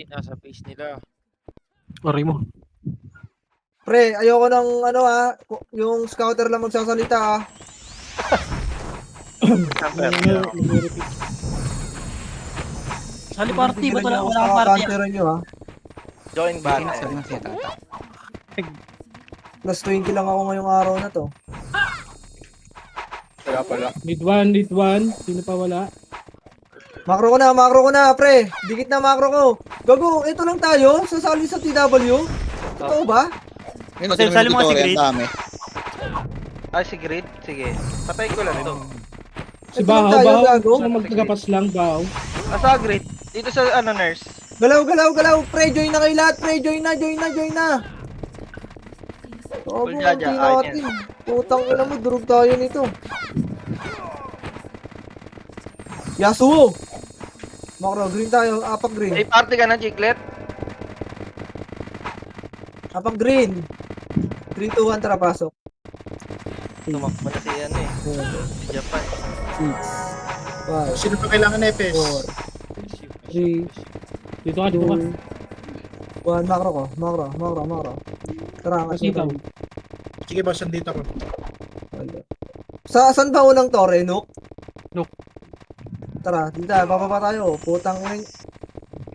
nasa base nila. Aray mo. Pre, ayoko ng ano yung scouter lang magsasalita Sali party, ba't wala kang party? Counteran nyo Join battle. Plus 20 lang ako ngayong araw na to. Wala pala. Lead 1. Sino pa wala? Macro ko na, pre. Dikit na macro ko. Gago, ito lang tayo. Sasali sa TW. Totoo ba? Kasi sali mo si Grid. Ay, si Grid? Sige. Patay ko lang ito. Si Ito lang Bahaw, tayo, Bahaw. gago. Saan magtagapas lang, Bahaw? Asa Grid? Dito sa nurse. Galaw. Pre, join na kayo lahat. Pre, join na. Gago, Full jaja, hindi ayun natin. Putang ina mo, durog tayo nito. Yasuo! Macro, green tayo. Apak green. Ay, party ka na, Chiclet? Apak green. 3, 2, 1, tara pasok. Tumakbo na si ano eh. Si Japan. 6, 5, Sino pa kailangan nepes? 4, 3, Dito ka, dito ka. 1, macro ko. Macro. Tara, angat Kasi ikaw. Sige boss, andito ako. Saan ba unang tore, Nook? Nook. Tara, dito tayo, bababa tayo. Putang ina.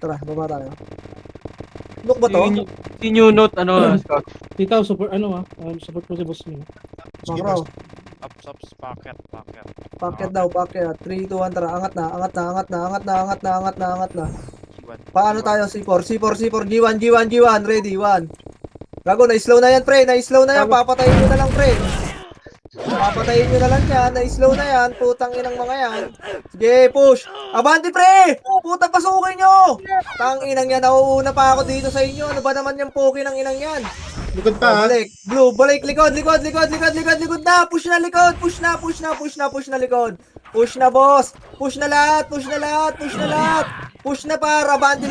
Tara, baba tayo. Nook ba to? Si New Note, scout. Dito, support, support mo si boss niyo. Sige Macro, boss. Ups, packet. packet daw, packet. 3, 2, 1, tara, angat na. Paano tayo? C4, G1, ready, 1. Gago, na-slow na yan, pre, papatayin nyo na lang, pre. Papatayin nyo na lang yan, na-slow na yan, putang inang mga yan. Sige, push. Abante, pre! Putang pasukin nyo! Tang inang yan, nauuna pa ako dito sa inyo. Ano ba naman yung poke ng inang yan? Likod pa ha. Balik, blue, balik, likod na, push na likod, push na likod. Push na, boss. Push na lahat. Push na para, abante.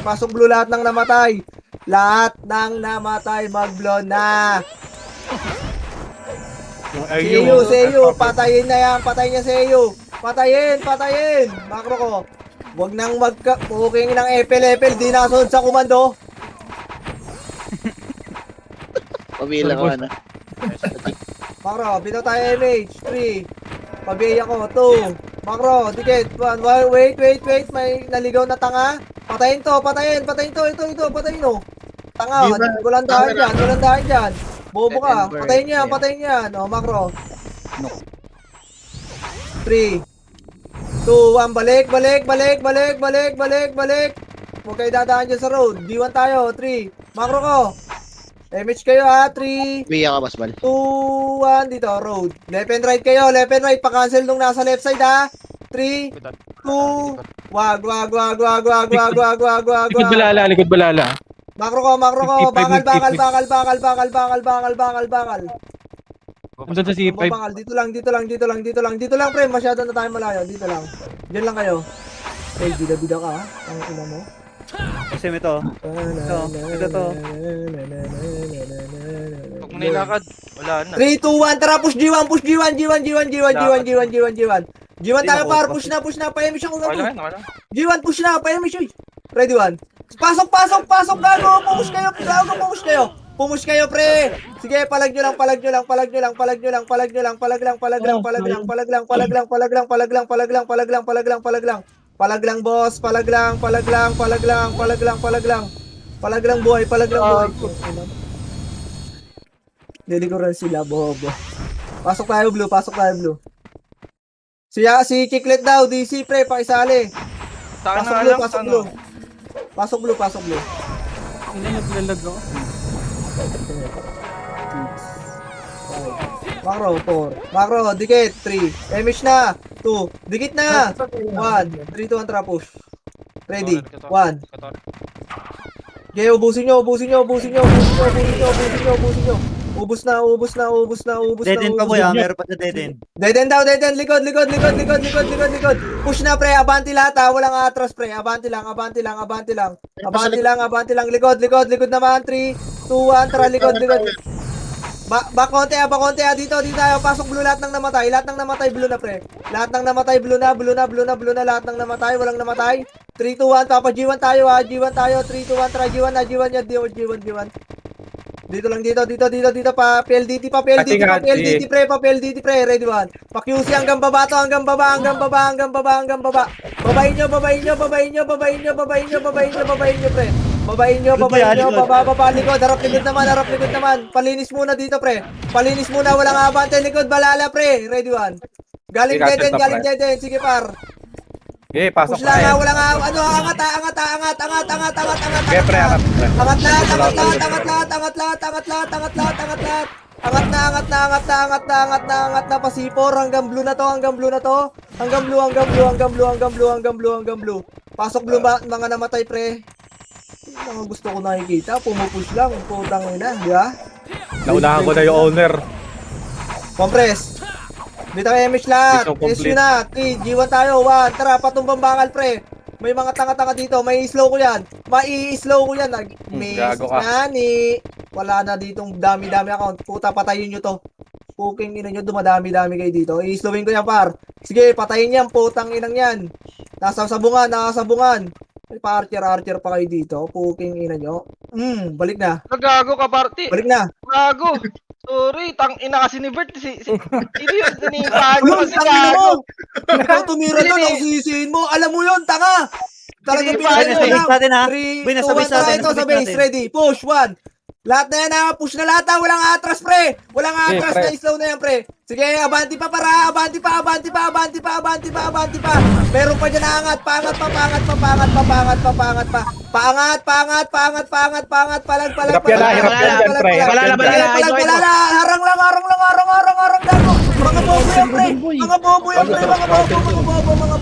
Pasok blue lahat ng namatay. Mag-blow na. Seyo, patayin na yan, Seyo. Patayin. Macro ko. Huwag nang booking ng epel, di nasunod sa komando. Pabila ko na. Macro, bitaw tayo MH, 3. Pabiyay ako, 2. Macro, dikit, 1. Wait, may naligaw na tanga. Patayin to, ito, patayin no. Tanga, walang dahil dyan. Bobo ka, patayin yan. O, Macro. 3, 2, 1, balik. Huwag kayo dadaan dyan sa road. D1 tayo, 3. Macro ko. MH kayo ha, 3, Biya ka, Basbal. 2, 1, dito, road. Left and right kayo, pa-cancel nung nasa left side ha. 3, 2, wag. Likod balala. Macro ko, bakal. Andun sa C5. Bakal, dito lang, pre, masyado na tayo malayo, dito lang. Diyan lang kayo. Eh, bida ka ha, ang ina mo. Kasi ito. Ito. Huwag mo nilakad. Wala na. 3, 2, 1, tara, push G1. G1 tayo, par, push na, pa-emish ako gago. Wala. G1, push na, pa-emish, oy. Ready, 1. Pasok, gago, Pumush kayo, pre. Sige, palag nyo lang. Palag lang, boss. Palag lang, boy. Niliguran sila, bobo. Pasok tayo, blue. Si Chiclet daw, DC, pre, pakisali. Saan na alam? Pasok blue. Hindi naglalag ako. Macro, dikit, 3. Emish na, 2. Dikit na, 1. 3, 2, 1, tara, push. Ready, 1. Okay, ubusin nyo. Ubus na. Dead-end pa boy ha, meron pa sa dead-end. Dead-end daw, likod. Push na, pre, abanti lahat ha, walang atras, pre. Abanti lang. Likod naman, 3, 2, 1, tara, likod. Back konti dito tayo, pasok blue lahat ng namatay blue na pre. Lahat ng namatay blue na, lahat ng namatay, walang namatay. 3, 2, 1, Papa G1 tayo ha, G1 tayo, 3, 2, 1, tara G1 na, G1 yan, G1. Dito lang dito, pa PLDT pre, ready one. Pa QC hanggang baba to, hanggang baba. Babayin nyo pre. Babayin nyo, baba, likod, harap likod naman. Palinis muna dito, pre. Palinis muna, walang abante, likod, balala, pre. Ready one. Galing deden, sige par. Okay, pasok Push na lang, yan. walang angat. Okay, pre, angat. Angat lahat. Angat na, pasipor, hanggang blue na to. Hanggang blue. Pasok blue ba, mga namatay, pre. Mga gusto ko nakikita, pumupush lang, putang ina, di ba? Naunahan ko na yung owner. Compress. Dito kay MH lahat. Mission complete. SU na. 3, G1 tayo. 1. Tara, patumbang bakal, pre. May mga tanga-tanga dito. May slow ko yan. Mai-slow ko yan. Miss gago ka. Nani. Wala na ditong dami-dami account. Puta, patayin nyo to. Puking ina nyo, dumadami-dami kayo dito. I-slowin ko yan, par. Sige, patayin yan. Putang inang yan. Nasa sabungan. May pa-archer pa kayo dito. Puking ina nyo. Balik na. Nagago ka, party. Balik na. Gago. Sorry, tang ina kasi ni Bert. Sino yun? Sinipahan ko Ulol, kasi tangin gago. mo! Ikaw tumira doon, ako sisihin mo. Alam mo yun, tanga! Talagang Hindi, pinakain nasa mo base lang. natin, ha? 3, Boy, 2, nasa 1, base tara natin, ito nasa sa base base. natin. Ready, push, 1. Lahat na yan ha, push na lahat ha. Walang atras, pre. Walang atras pre. na slow na yan, pre. Sige, abanti pa para. Abanti pa. Meron pa dyan na angat. Paangat pa. Paangat. Palag. Hirap yan dyan, pre. Balala. Harang lang, gago. Mga bobo yan, pre. Mga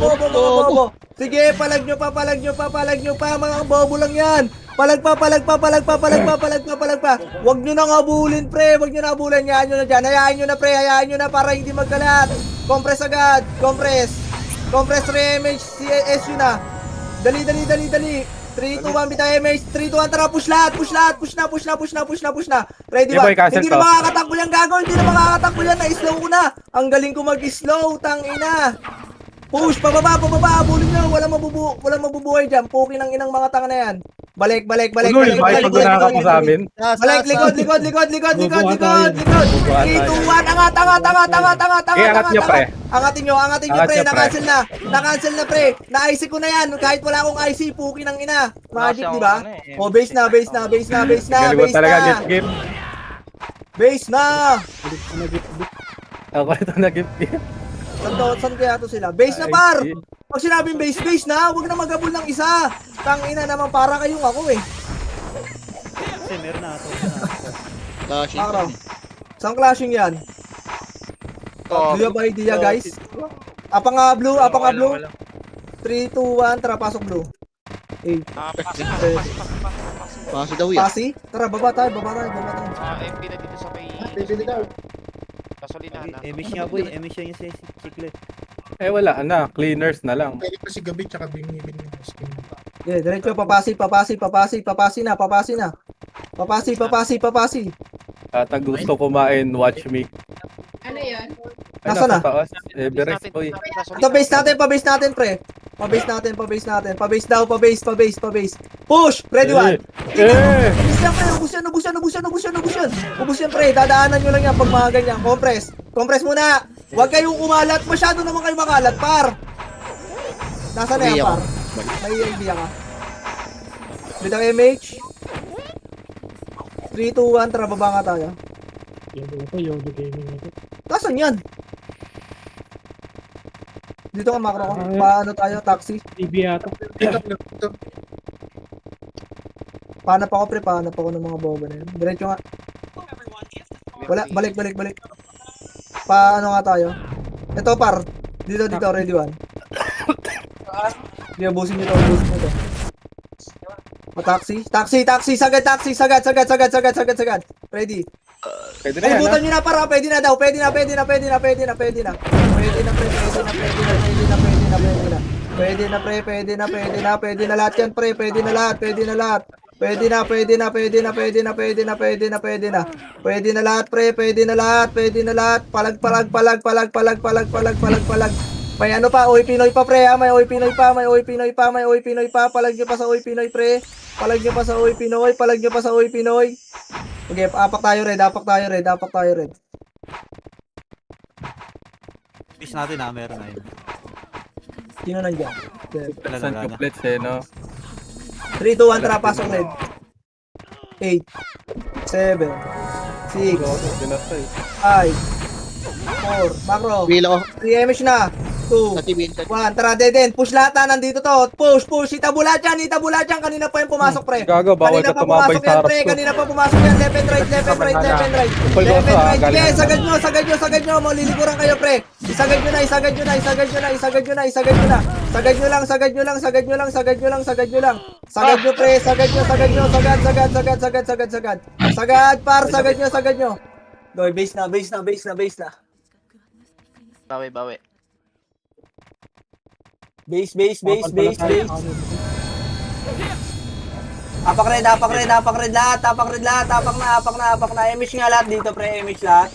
bobo. Sige, palag nyo pa. Mga bobo lang yan. Palag pa. Huwag nyo nang habulin, pre. Hayaan nyo na dyan. Hayaan nyo na para hindi magkalat. Compress agad. Compress re-MH. SU na. Dali. 3, 2, 1, bita MH. 3, 2, 1, tara, push lahat. Push na. Ready Yeah, ba? boy, cancel Hindi to. na makakatakbo yan, gago. Na-slow ko na. Ang galing ko mag-slow, tangina. Push, pababa. Abulin nyo. Walang mabubuhay dyan. Pukin ang inang mga tanga na yan. Balik. Uloy, bakit pag ka pa sa amin? Balik, likod. 3, 2, 1, angat. Angat niya, pre. Angatin nyo, pre. Na-cancel na, pre. Na-IC ko na yan. Kahit wala akong IC, pukin ang ina. Magic, di ba? O, base na. Galing mo talaga, gip. Base na. Ako ito na gip. Saan kaya to sila? Base na, par. Pag sinabing base na, huwag na magabol ng isa. Tangina naman, para kayong ako eh. Kasi meron na ito. Flashing. Araw. Saan clashing yan? Do you have idea, guys? Apa nga blue. 3, 2, 1, tara, pasok blue. 8. Paso daw yan. Pasi? Tara, baba tayo. MP na dito sa may Bibili daw. gasolina. Emis nga boy, emis yan yung siklet. Eh wala na, cleaners na lang. Pwede pa si Gabi tsaka Bing skin. Yeah, diretso, papasi na. At ang gusto kumain, watch me. Ano yun? Ay, Nasaan na? nasa taas. Everest, oy. Ito, base natin, pre. Pa-base daw. Push! Ready, one. Ubus yan, pre. Ubus yan, pre. Dadaanan nyo lang yan pag mga ganyan. Compress muna. Huwag kayong kumalat. Masyado naman kayo makalat, par. Nasaan na yan, par? May idea ka. Dito kay MH. 3, 2, 1. Tara, baba nga tayo. Yodo gaming na to. Nasaan yan? Dito ka, macro ko. Paano tayo? Taxi? TV yata. Ito. Pahanap ako, pre. Pahanap ako ng mga boba na yun. Diretso nga. Wala. Balik. Paano nga tayo? Ito, par. Dito. Ready, one. Hindi, ubusin nyo to. Taxi. Sagad. Ready. Pwede na yan, Palibutan nyo na, para. Pwede na daw. Pwede na. Pwede na lahat yan, pre. Pwede na lahat. Pwede na, pwede na, pwede na, pwede na, pwede na, pwede na, pwede na. Pwede na lahat, pre, pwede na lahat, pwede na lahat. Palag. May ano pa, Uy Pinoy pa, pre, ha? May Uy Pinoy pa, may Uy Pinoy pa, may Uy Pinoy pa. Palag nyo pa sa Uy Pinoy, pre. Palag nyo pa sa Uy Pinoy, palag nyo pa sa Uy Pinoy. Okay, apak tayo red. Fish natin meron na yun. Sino nandiyan? Saan complete eh, no? 3, 2, 1, tara, pasok red. 8, 7, 6, Pinatay. 5, 4, macro. Wheel ako. 3 MH na. 2, Sa TV. 1, tara, Deden. Push lahat na, nandito to. Push. Itabula dyan. Kanina pa yung pumasok, pre. Gago, bawal Kanina ka pa tumabay pumasok sa yan, harap pre. ko. Kanina pa pumasok yan. Left and right. Tupal ko Left and sa right. galing. Sige, sagad nyo. Maliliguran kayo, pre. Isagad nyo na. Sagad nyo lang. Sagad nyo, pre. Sagad nyo. Sagad, par. Sagad nyo. Go, base na. Bawi. Base. Apak red lahat. Apak na. MH nga lahat dito, pre. MH lahat.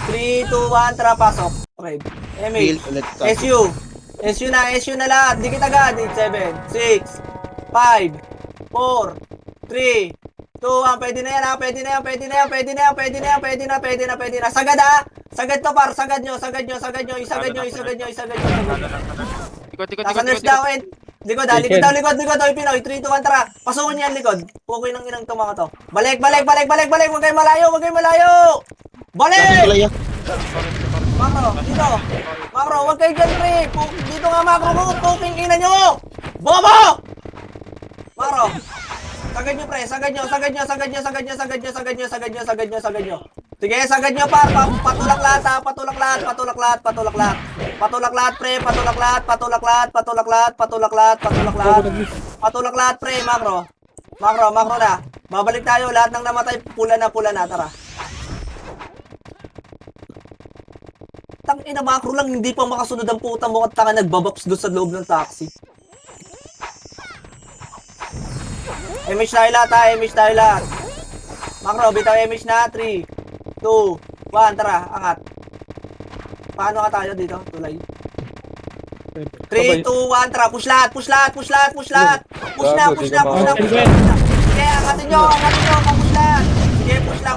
3, 2, 1, tara, pasok. Red. Wheel MH. ulit ka. SU na lahat. Dikit agad. 7, 6, 5, 4, 3, 2, 1. Pwede na yan. Sagad, ha. Sagad to, par. Sagad nyo. Isagad nyo. Likod. Nasa nurse daw, Likod, Uy Pinoy. 3, 2, 1, tara. Pasukin yan, likod. Okay ng inang to, mga to. Balik. Huwag kayo malayo. Balik! Makro, dito. Makro, huwag kayo dyan, pre. Dito nga, Makro mo. Puking ina nyo. Bobo! Makro. Sagad nyo, pre. Sagad nyo. Sige, sagad nyo, par. Patulak lahat, ha. Patulak lahat, pre. Patulak lahat, pre. Makro na. Mabalik tayo. Lahat ng namatay, pula na. Tara. Tangina, Makro lang, hindi pa makasunod ang puta mo at tanga nagbabaps doon sa loob ng taxi. MH tayo lahat. Makro, bitaw MH na. 3, 2, 1, tara, angat. Paano ka tayo dito? Tulay. 3, 2, 1, tara, push lahat. Push na. Sige, angatin nyo, push lahat. Sige, push lang.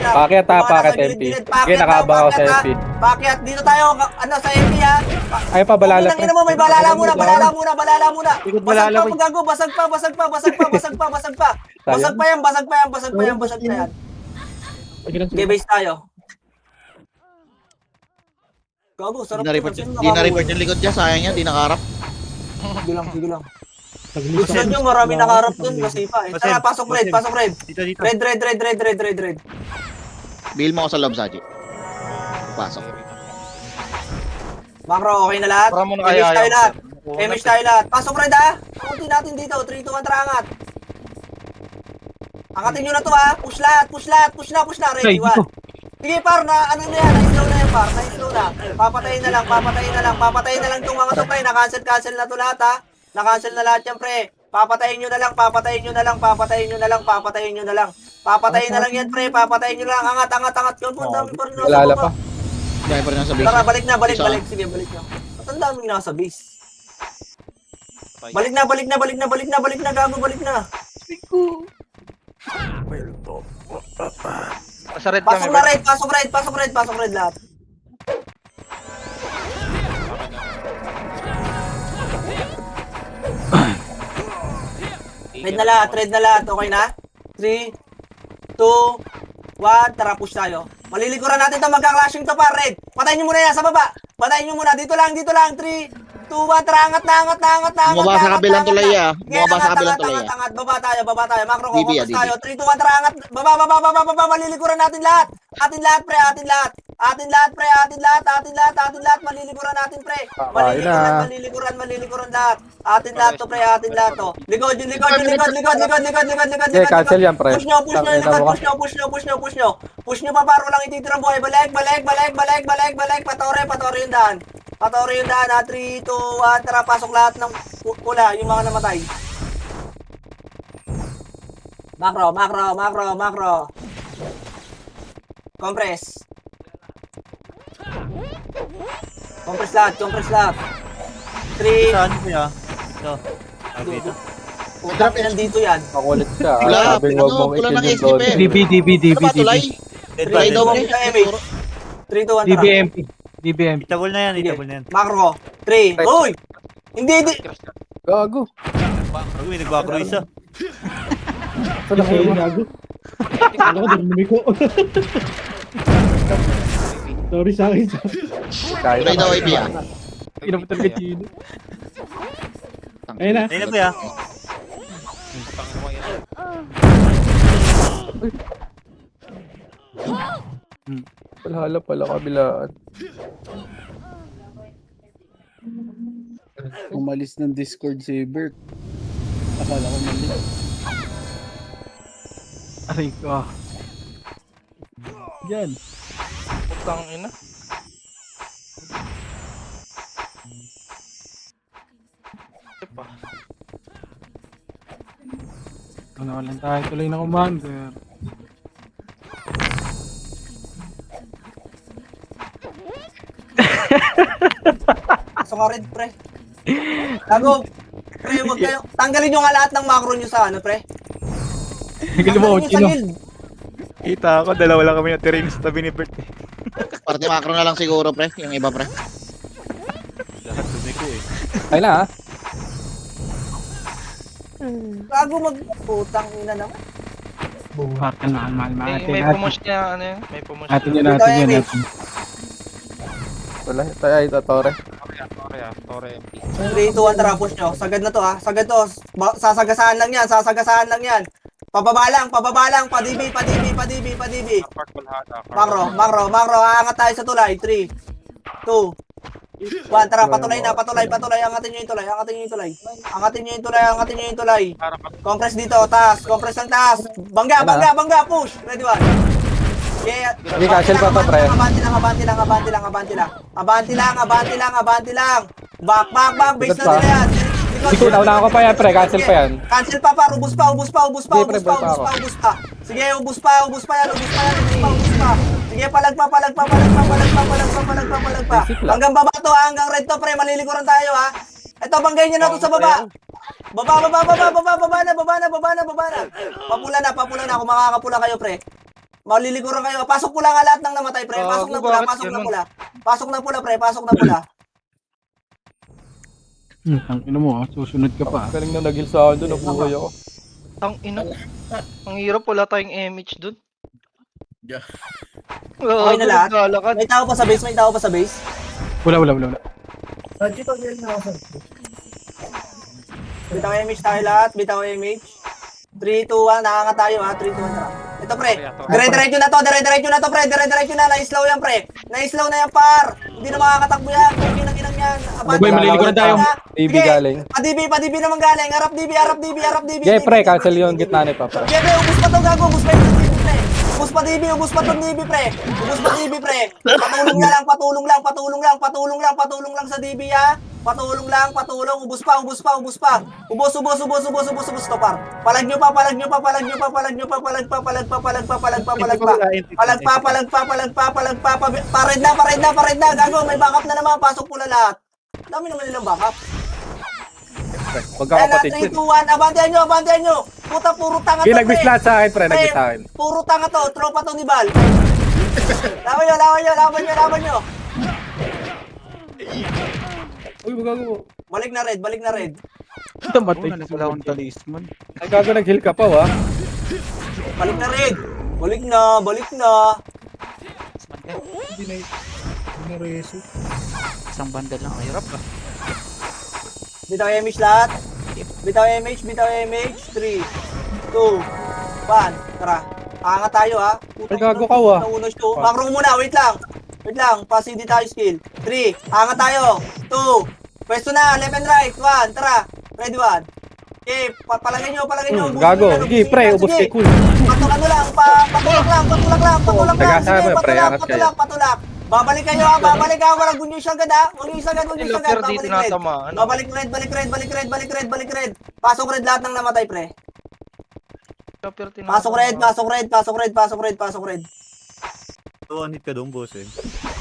Pakyat, MP. Sige, nakabang ako sa MP. Pakyat, dito tayo, sa MP, ha. Ay pa, balala Kung mo, may balala muna. Basag pa. Basag pa yan. Sige, base tayo. Gago, sarap. Di na-report yung likod niya. Sayang yan. Di nakaharap. Sige lang. Gusto nyo, marami nakaharap dun. Kasi pa. Tara, pasok red. Dito. Red. Bill mo ako sa loob, Saji. Pasok. Makro, okay na lahat? Para muna kaya MH tayo lahat. Pasok red, ha? Kunti natin dito. 3, 2, 1, tara, angat. Angatin nyo na to, ha? Push na. Ready, 1. Sige, par, ano na yan? Na-slow na yan, par. Papatayin na lang tong mga to, pre. Na-cancel na to lahat, ha? Na-cancel na lahat yan, pre. Papatayin nyo na lang. Papatayin na lang yan, pre. Papatayin nyo lang. Angat. Yun po, dami pa rin nasa Balala baba. pa. Dahil pa rin nasa base. Tara, balik. Sige, balik na. Ba't ang daming nasa base? Balik na. Gago, balik na. Sa red kami. Pasok red lahat. Red na lahat, okay na? 3, 2, 1, tara, push tayo. Malilikuran natin ito, magka-clashing to, pa, red. Patayin nyo muna yan, sa baba. Dito lang. 3, 2, 1, tara, angat na. Bumaba sa kabilang tulay, ah. Bumaba sa kabilang tulay, ah. Angat, baba tayo. Makro ko, DB, focus tayo. 3, 2, 1, tara, angat. Baba, malilikuran natin lahat. Atin lahat, pre. Malilikuran natin, pre. Malilikuran lahat. Atin lahat to. Likod. Okay, cancel yan, pre. Push nyo pa, paro lang ititirang buhay. Balik. Patore yung daan. 3, 2, 1, tara, pasok lahat ng pula, yung mga namatay. Macro. Compress. Compress lahat. 3. Saan ko ya? Ito. Dito. Putang ina dito yan. Makulit ka. Wala, Sabi huwag mong pula ng ikinig SDP. doon. Ano ba, tulay? Tulay daw, pre. 3, 2, 1, tara. DBMP. DBMP. Itagol na yan, Sige. itagol na yan. Macro. 3. Uy! Hindi. Gago. Bago may nagbago isa. Ito na kayo gago. Ano ko, dumi ko. Sorry sa akin. Kaya Tulay daw, na. IP ah. Kinaputan ka Chino. Ayun na. Ayun na ba ya? Tangin mo yan. Palhala pala kabilaan. Umalis ng Discord si Bert. Akala ko mali. Aray ko. Yan. Putang ina. Ito pa. Nawalan tayo tuloy na commander. So ka red, pre. Gago. Pre, wag kayo. Tanggalin nyo nga lahat ng macro nyo sa ano, pre. Nagil mo, Tanggalin nyo sa Chino. guild. Kita ako, dalawa lang kami natirain sa tabi ni Bert. Parte macro na lang siguro, pre. Yung iba, pre. Lahat dumi ko eh. Ay na, ha? Gago putang ina naman. Buhat na mahal. May promotion niya, ano yun? May promotion. Atin yan natin. Wala. Tayo ay tatore. Tore MP. 3, 2, 1, tara, push nyo. Sagad na to, ha. Sagad to. Sasagasaan lang yan. Pababa lang. Padibi. Park Valhalla. Macro. Aangat tayo sa tulay. 3, 2, 1. Tara, patuloy. Angatin nyo yung tulay. Compress dito, taas. Compress ng taas. Bangga. Push. Ready, 1. Yeah. Hindi, cancel pa to, pre. Abanti lang. Back. Base na nila yan. Ikaw, naunahan ko pa yan, pre. Cancel pa yan. Cancel pa, ubus pa. Sige, pre, balik pa ako. Sige, ubus pa yan. Sige, palagpa. Basic lang. Hanggang baba to, hanggang red to, pre. Malilikuran tayo, ha. Ito, banggayin nyo na to sa baba. Baba na. Papula na. Kung makakapula kayo, pre. Malilikuran kayo. Pasok pula nga lahat ng namatay, pre. Pasok na pula. Pasok na pula. Ang ina mo, susunod ka pa. Galing na nag-heal sa akin doon, nabuhay ako. Tang ina. Ang hirap, wala tayong MH dun. Yeah. Okay na lahat? Naglalakad. May tao pa sa base? Wala. Bitaw MH tayo lahat. 3, 2, 1. Nakanga tayo, ha. 3, 2, 1, tara. Ito, pre. Dire-diretso na to, pre. Dire-diretso na. Na-slow yan, pre. Na-slow na yan, par. Hindi na makakatakbo yan. Kinang yan. Boy, malilikuran tayo. DB galing. Padibi naman galing. Harap DB. Okay, pre. Cancel yung gitna ni Papa. Okay, pre. Ubus pa to, gago. Ubus pa yung DB, pre. Ubus pa DB, pre. Patulong lang sa DB, ha. Patulong. Ubus pa. Ubus to, par. Palag nyo pa. Pared na. Gago, may backup na naman. Pasok pula lahat. Dami naman nilang backup. Magkakapatid 3, yun. 2, 1. Abantihan nyo. Puta, puro tanga to, Okay, nag-miss lahat sa akin, pre. Nag-miss sa akin. Puro tanga to. Tropa to ni Bal. Laban nyo. Uy, magago. Balik na red. Tamatay. Wala akong talisman. Ay, gago, nag-heal ka pa, ha? Balik na red. Balik na. Isang bandal lang. Ay, hirap ah. Bitaw MH lahat. Bitaw MH. 3, 2, 1. Tara. Angat tayo, ha. Ay, gago ka, ha. Macro muna. Wait lang. Pasidi tayo skill. 3. Angat tayo. 2. Pwesto na. Left and right. 1. Tara. Ready, 1. Okay. Palagay nyo. Ubusin Gago. nyo yan, Sige, pre. Ubus kay cool. Patulak lang. Patulak lang. Nag-asa Sige, mo, pre. Angat kayo. patulak. Babalik kayo, ha. Walang gunyo isagad, ha. Locker dito natamaan. Balik red. Pasok red lahat ng namatay, pre. Chopper, Pasok red, pasok red, pasok red, pasok red, pasok red. Tuwan hit ka doon, boss eh.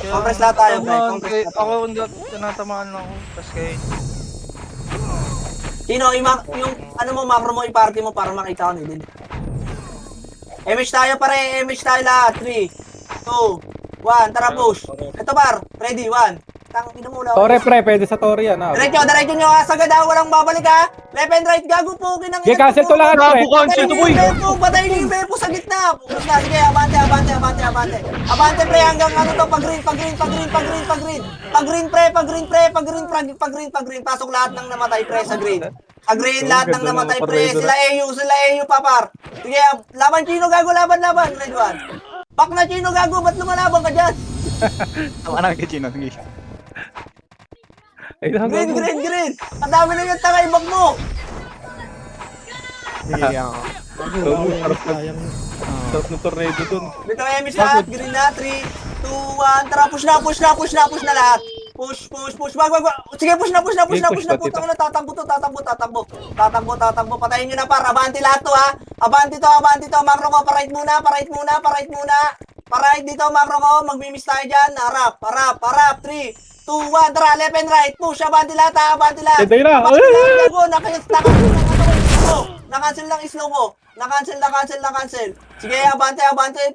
Compress lahat tayo, pre. Compress lahat tayo. Ako hindi tinatamaan lang ako. Tapos kayo. Sino, yung ano mo, macro mo, i-party mo para makita ko nila. MH tayo pare, MH tayo lahat. 3, 2, 1, tara push. Ito par, ready, 1. Tangina mo lang. Tore pre, pwede sa Tore yan. Ah. Diretso nyo ha, sagad ha, walang babalik ha. Left and right, gago po, kinang Okay, cancel to lahat pre. Cancel to boy. Patay yung Bepo sa gitna. Push na, sige, abante, abante, abante, abante. Abante pre, hanggang ano to, pag green, pag green, pag green, pag green, pag green. Pag green pre, pag green pre, pag green, pag green, pag green. Pasok lahat ng namatay pre sa green. Sa green, lahat ng namatay pre. Sila AU papar. Sige, laban Chino, gago, laban, red 1. Pak na Chino, gago, ba't lumalaban ka dyan? Tama na kay Chino. Sige. Ay, Green, green, green. Ang dami na yung tanga, ibag mo. Sige, ako. Sarap ng tornado dun. Dito emis lahat, green na, 3, 2, 1, tara, push na, push na, push na, push na lahat. Push, push, push, wag. Sige, push na, push na, push na, push na, putang na, tatakbo to, tatakbo. Tatakbo, patayin nyo na par, abanti lahat to ha. Abanti to, macro ko, pa-right muna. Pa-right dito, macro ko, magmimis tayo dyan, harap, 3, 2, 1, tara, left and right, push, abanti lahat ha, abanti lahat. Hindi na. Abanti lahat, gago, nakancel lang slow ko. Na-cancel. Sige, abante.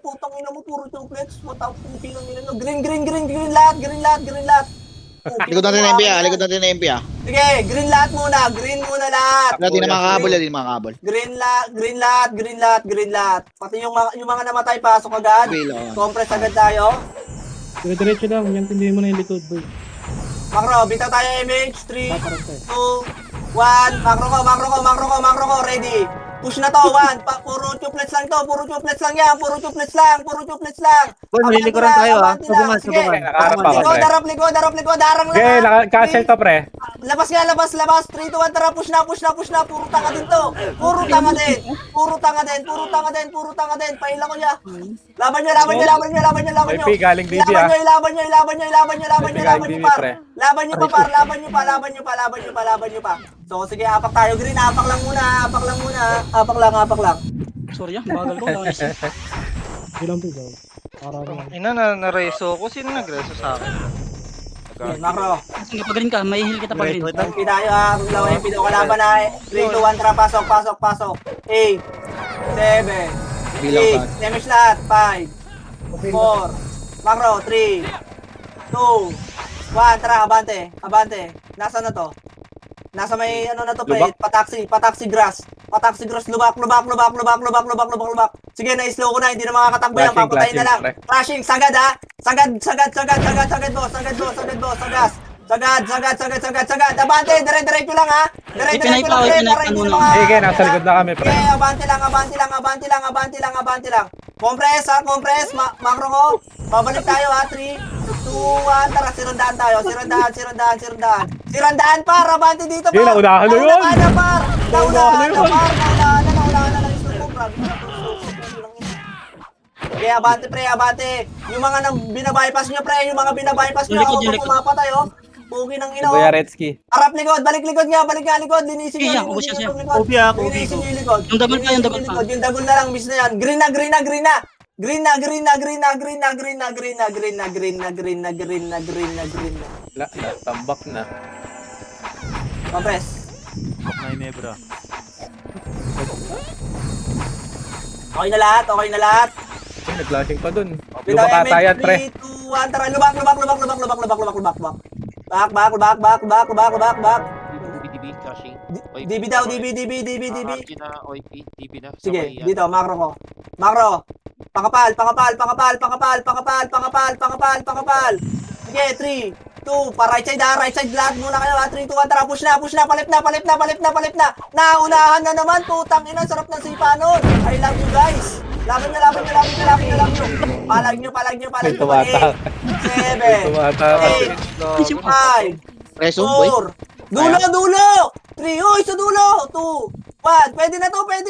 Putang ina mo, puro chocolates. Matang pinang ina mo. Green lahat. Likod natin ng MP ah. Likod natin ng MP ah. Sige, green lahat muna. Green muna lahat. Hindi na makakabol. Hindi na makakabol. Green lahat. Pati yung mga namatay, pasok agad. Compress agad tayo. Diretso lang, yung tindihin mo na yung likod, boy. Makro, bitaw tayo MH. 3, 2, 1. Makro ko. Ready. Push na to, 1. Puro chuplets lang to. Puro chuplets lang. Boy, malilikuran tayo ha. Sabungan. Nakaharap ako pre. Likod, darang Okay, lang. cancel to pre. Labas. 3, 2, 1, tara, push na. Puro tanga din to. Puro tanga din. Paila ko niya. Laban nyo. May P galing DB ah. Laban nyo, par. pre. Laban nyo pa. So, sige, apak tayo. Green, apak lang muna. Apak lang. Sorry bagal ko. Ilang po daw. Para Ina na-reso ko. Sino nag-reso sa akin? Macro. Sige, pag green ka, may heal kita pag green. MP tayo ha. Maglaw MP daw. Kalaban na. 3, 2, 1, tara. Pasok. 8, 7, 6, damage lahat. 5, 4, Macro. 3, 2, 1, tara. Abante. Nasaan na to? Nasa may ano na to pre, pataksi grass, lubak. Sige, na-slow ko na, hindi na makakatakbo yan, papatayin na lang. Crashing, sagad ha. Sagad boss. Sagad. Abante, dire-diretso lang ha. Dire-diretso lang pre, para hindi na mga... Sige, nasa likod na kami pre. Okay, abante lang. Compress, macro ko. Babalik tayo ha, 3, 2, 1, tara, sirandaan tayo. Sirandaan par, abante dito par. Sige, naunahan na yun. Naunahan na lang. Okay, abante. Yung mga binabypass nyo pre, ako po pumapatay oh. Pugi ng ina Kuya oh. Retsky. Harap likod, balik likod. Linisin nyo yung likod. Yung double pa. Yung double na lang, miss na yan. Green na. Tambak na. Compress. May nebra. Okay na lahat. Ay, nag-flashing pa dun. Bitaw, Lumakatayan pre. 3, 2, 1, tara, lubak. Back. DB, crashing. DB daw, DB. RP na, OIP, DB na. Sige, Sabay yan. dito, macro ko. Macro. Pakapal. Sige, 3, 2, pa right side lahat muna kayo ha. 3, 2, 1, tara, push na, palip na. Naunahan na naman, putang ina, sarap ng sipa nun. I love you guys. Laban nyo. Palag nyo. Tumata. 7, 8, 5, Reso, boy. 4, dulo! 3, sa dulo! 2, 1, pwede na to, pre.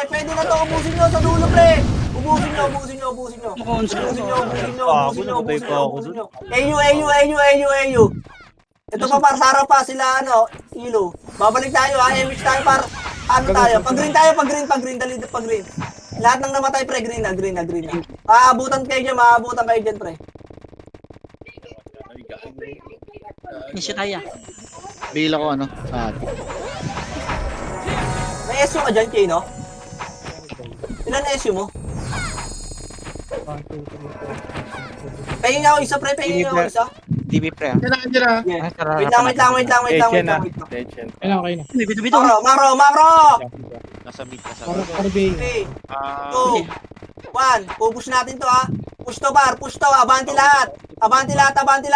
Pwede na to, ubusin nyo sa dulo, pre. Ubusin nyo. AU. Ito pa par, sarap pa sila, ilo. Babalik tayo ha, MH tayo par. Ano tayo? Pag green tayo, pag green, dali pag green. Lahat ng namatay pre, green na. Aabutan kayo dyan, pre. Hindi siya kaya. Bill ako ano. May SU ka dyan, Kay, no? Ilan na SU mo? Pahingin ako isa, pre, DB pre. Kailangan nila. Wait lang. Techen na. Techen. Okay na. Bito, bito. Maro! Nasa mid, nasa Para, mid. para bing. 3, 2, 1. Pupush natin to, ha? Push to, par. Push to. Abanti lahat. Abanti lahat. Nakapag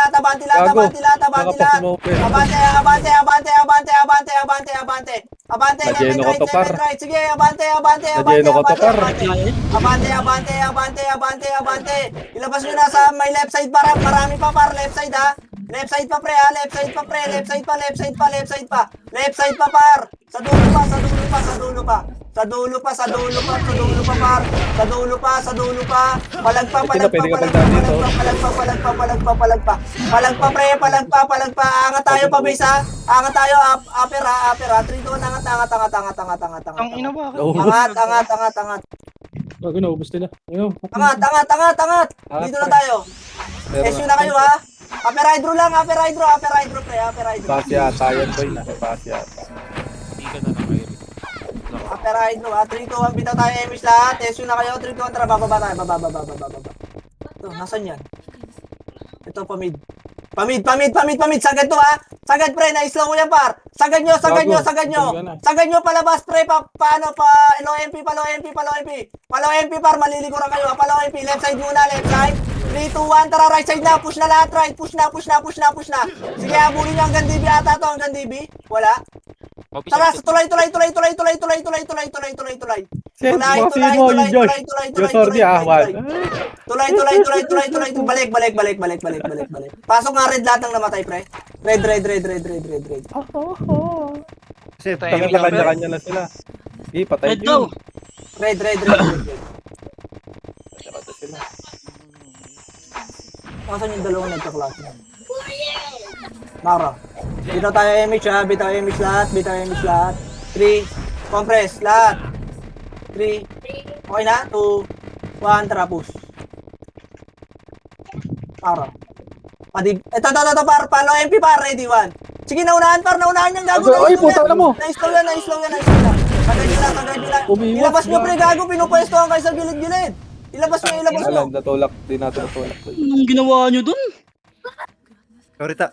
mo, pre. Abante, Nagyeno ko to, par. right. Sige, abante. Nagyeno ko to, par. Abante. Ilabas nyo na sa may left side para marami pa par left side ha. Left side pa pre ha, left side pa par. Sa dulo pa. Palag pa. Angat tayo pa base ha. Angat tayo upper ha. 3 2 angat. Ang ina ba? Angat. Bago na, ubus nila. Ayun. Angat. Dito na tayo. SU na kayo ha. Upper hydro pre. Pass yata yan, boy. Nasa pass yata. Hindi ka na lang kayo. Upper hydro ha. 3 2 1 bitaw tayo emis lahat. SU na kayo. 3 2 1 tara bababa tayo. Baba. Ito, nasan yan? Ito pamid. Sagad to ha. Sagad pre, na-slow ko yan par. Sagad nyo. Sagad nyo palabas pre, paano pa low MP. Palo MP par, malilikuran kayo. Palo MP, left side muna, left side. 3, 2, 1, tara right side na. Push na lahat right. Push na. Sige, habulin nyo hanggang DB ata to, hanggang DB. Wala. Tara, tulay. Sino mo yung Josh? Yung sordi ahwan. Tulay. Balik. Pasok nga red lahat ng namatay, pre. Red. Kasi kanya-kanya na sila. Patay Red go. yun. Red. Kanya-kanya sila. Kasan yung dalawang nagkaklase? Mara. Bitaw tayo MH ha. Bitaw MH lahat. 3. Compress. Lahat. 3. Okay na? 2. 1. Tara, push. Mara. Ito, par. Palo MP par. Ready, 1. Sige, naunahan yung gago. Ay, puta na mo. Na-slow yan. Tagay nyo lang. Ilabas nyo, pre, gago. Pinupwestohan kayo sa gilid-gilid. Ilabas nyo. Alam, natulak. Di natin natulak. Anong ginawa nyo dun? Korita.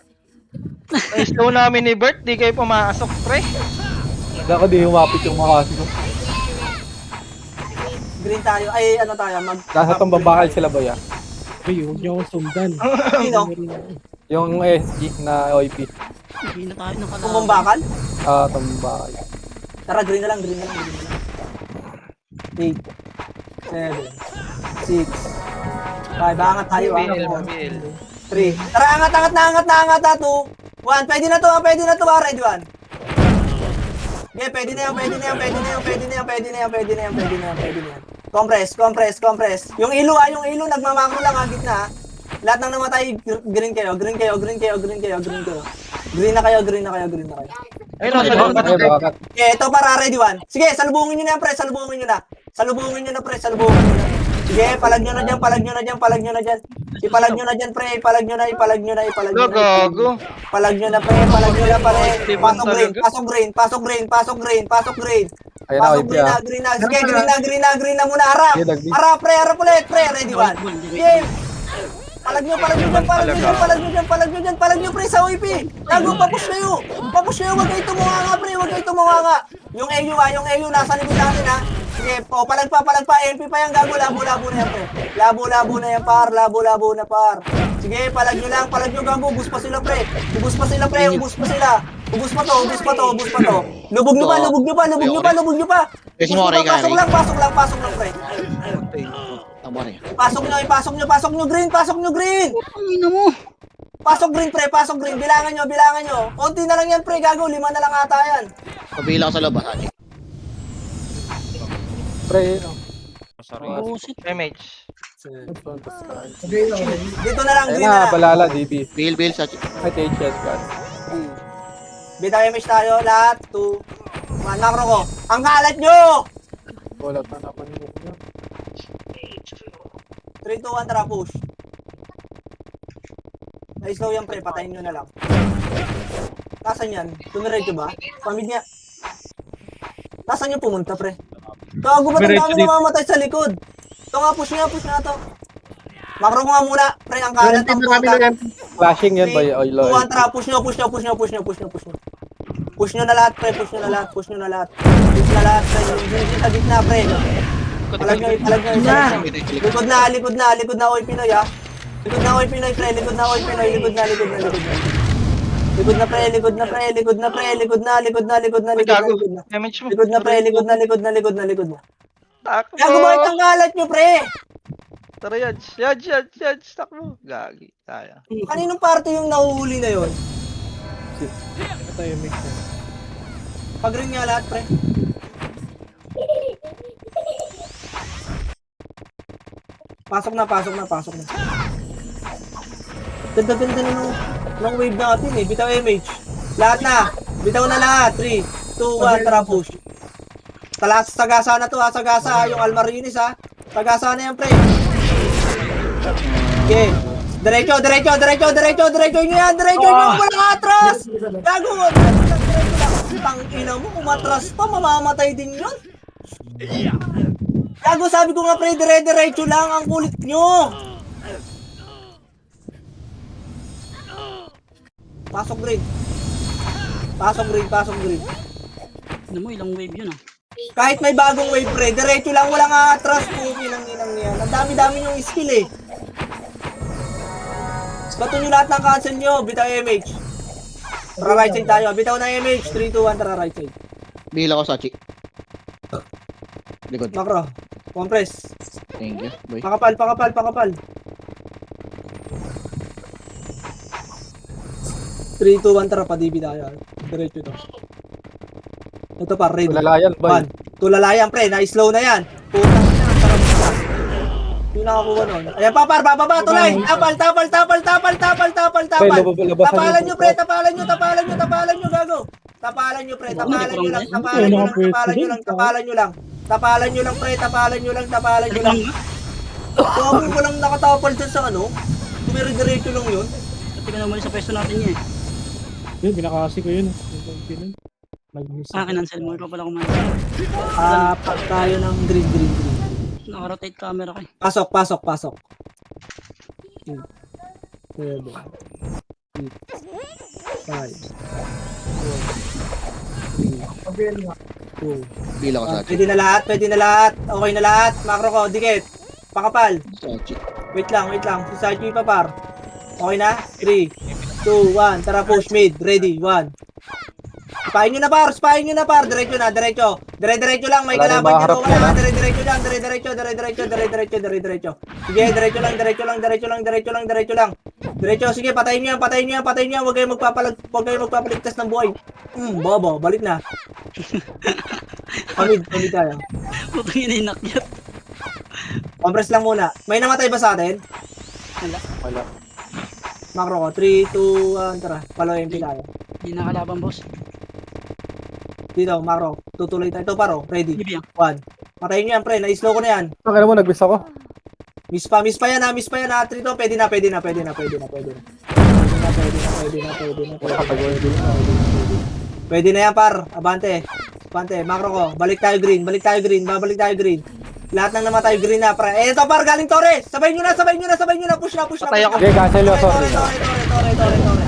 Na-slow namin ni Bert, di kayo pumasok, pre. Hindi ako di humapit yung makasi ko. Green tayo. Ay, ano tayo? Nasa tambabakal sila ba ya? Uy, huwag niyo akong sundan. Sino? Yung SG na OIP. Hindi na tayo nakalaban. Kumbambakal? Tambabakal. Tara, green na lang. 8, 7, 6, 5. Angat tayo. Bill. 3. Tara, angat na. 2, 1. Pwede na to. Ready, 1. Okay, pwede na yan. Compress. Yung ilo, nagmamakro lang ha, gitna ha. Lahat ng namatay, green kayo. Green na kayo. Ayun, nasa loob. Ay, bakit? Okay, ito para ready, 1. Sige, salubungin nyo na, pre. Salubungin nyo na. Sige, palag nyo na dyan. Ipalag nyo na dyan, pre. Ipalag nyo na. Gago. Palag nyo na, pre. Pasok green. Ayun na, OIP ah. Green na muna. Harap ulit, pre. Ready, 1. Game. Palag nyo dyan, pre, sa OIP. Gago, papush kayo, wag kayo tumunganga, pre, Yung AU nasa likod natin, ha. Sige, palag pa, MP pa yan, gago, labo na yan, pre. Labo na, par. Sige, palag nyo, gago, ubus pa sila, pre. Ubus pa to. Lubog nyo pa. Pasok lang, pre. Pasok nyo, green. Ang ina mo. Pasok green. Bilangan nyo. Konti na lang yan, pre, gago. 5 na lang ata yan. Pabila ko sa loob, Haji. Pre, Sorry. Busit. MH. Dito na lang, ayun green na, na. balala, DB. Bill, sa Ay, Techen, guys. Bitaw image tayo, lahat. 2, Macro ko. Ang kalat nyo! Wala pa naman yung 3, 2, 1, tara, push. Na-slow yan, pre. Patayin nyo na lang. Nasaan yan? Tumiredyo ba? Pamid niya. Nasaan yung pumunta, pre? Gago ba ang dami namamatay sa likod? Ito nga, push nga to. Macro ko nga muna. Pre, ang kalat ng bota. flashing yan ba? Oy, 2, 1, tara, push nyo. Push nyo na lahat, pre. Push nyo na lahat, pre. Sa gitna, pre. Palag nyo. Likod na, Oy Pinoy, ha. Likod na, Oy Pinoy, pre. Likod na, pre. Likod na. Damage mo. Likod na, pre. Likod na. Takbo. Gago, bakit ang kalat nyo, pre? Tara, Yaj. Takbo. Gagi. Kaya. Kaninong party yung nahuhuli na yun? Tayo mix. Pag-ring nga lahat, pre. Pasok na. Ganda ng wave natin eh. Bitaw MH. Lahat na. Bitaw na lahat. 3, 2, 1, tara push. Sagasa na to ha. Sagasa yung Almarines ha. Sagasa na yan, pre. Okay. Diretso nyo yan. Walang atras. Gago. Tangina mo. Umatras pa. Mamamatay din yun. Gago, sabi ko nga, pre. Diretso lang. Ang kulit nyo. Pasok green. Ano mo, ilang wave yun ah. Kahit may bagong wave, pre, diretso lang, walang atras po, inang yan. Ang dami-dami yung skill eh. Bato nyo lahat ng cancel nyo, bitaw MH. Tara right side tayo, bitaw na MH, 3, 2, 1, tara right side. Bihila ko, Sachi. Likod. Macro, compress. Thank you. Boy. Pakapal. 3, 2, 1, tara, padibi tayo. Diretso to. Ito pa, ready. Tulalayan, boy. Tulalayan, pre. Na-slow na yan. Putang ina, ang sarap nila. Yung nakakuha nun. Ayan, papar, bababa, tulay. Tapal. Tapalan nyo, pre. Tapalan nyo, gago. Tapalan nyo, pre. Tapalan nyo lang, pre. Tapalan nyo lang. Gago, walang nakatapal dyan sa ano. Tumiri-diretso lang yun. Pati ka naman sa pwesto natin niya eh. Yun, binakasi ko yun. Nag-miss. Kinansel mo. Ikaw pala kumain. Pag tayo ng green. Naka-rotate camera ko eh. Pasok. 7, 8, 5, 4, 3, 2. Bihila ko, Sachi. Pwede na lahat. Okay na lahat. Macro ko, dikit. Pakapal. Sachi. Wait lang. Si Sachi papar. Okay na? 3, 2, 1. Tara, push mid. Ready, 1. Spahin nyo na par. Diretso. Diretso lang. May Wala na kalaban maharap nyo. niya, Wala. Diretso lang. Diretso. Sige, diretso lang. Diretso, sige, patayin nyo yan. Huwag kayong magpapaligtas ng buhay. Bobo, balik na. Pamid tayo. Putang ina inakyat. Compress lang muna. May namatay ba sa atin? Wala. Macro ko, 3, 2, 1, tara. Follow MP tayo. Hindi nakalaban boss. Dito, Macro. Tutuloy tayo. Ito, paro. Ready. Gibi 1. Patayin nyo yan, pre. Na-slow ko na yan. Bakit mo nag-miss ako? Miss pa yan ha. Trito, pwede na. Pwede na yan, par. Abante. Macro ko. Balik tayo green. Babalik tayo green. Lahat ng namatay green na, pre. Ito, par. Galing Torres. Sabay nyo na. Push na. Patay ako. Okay, cancel yun, sorry.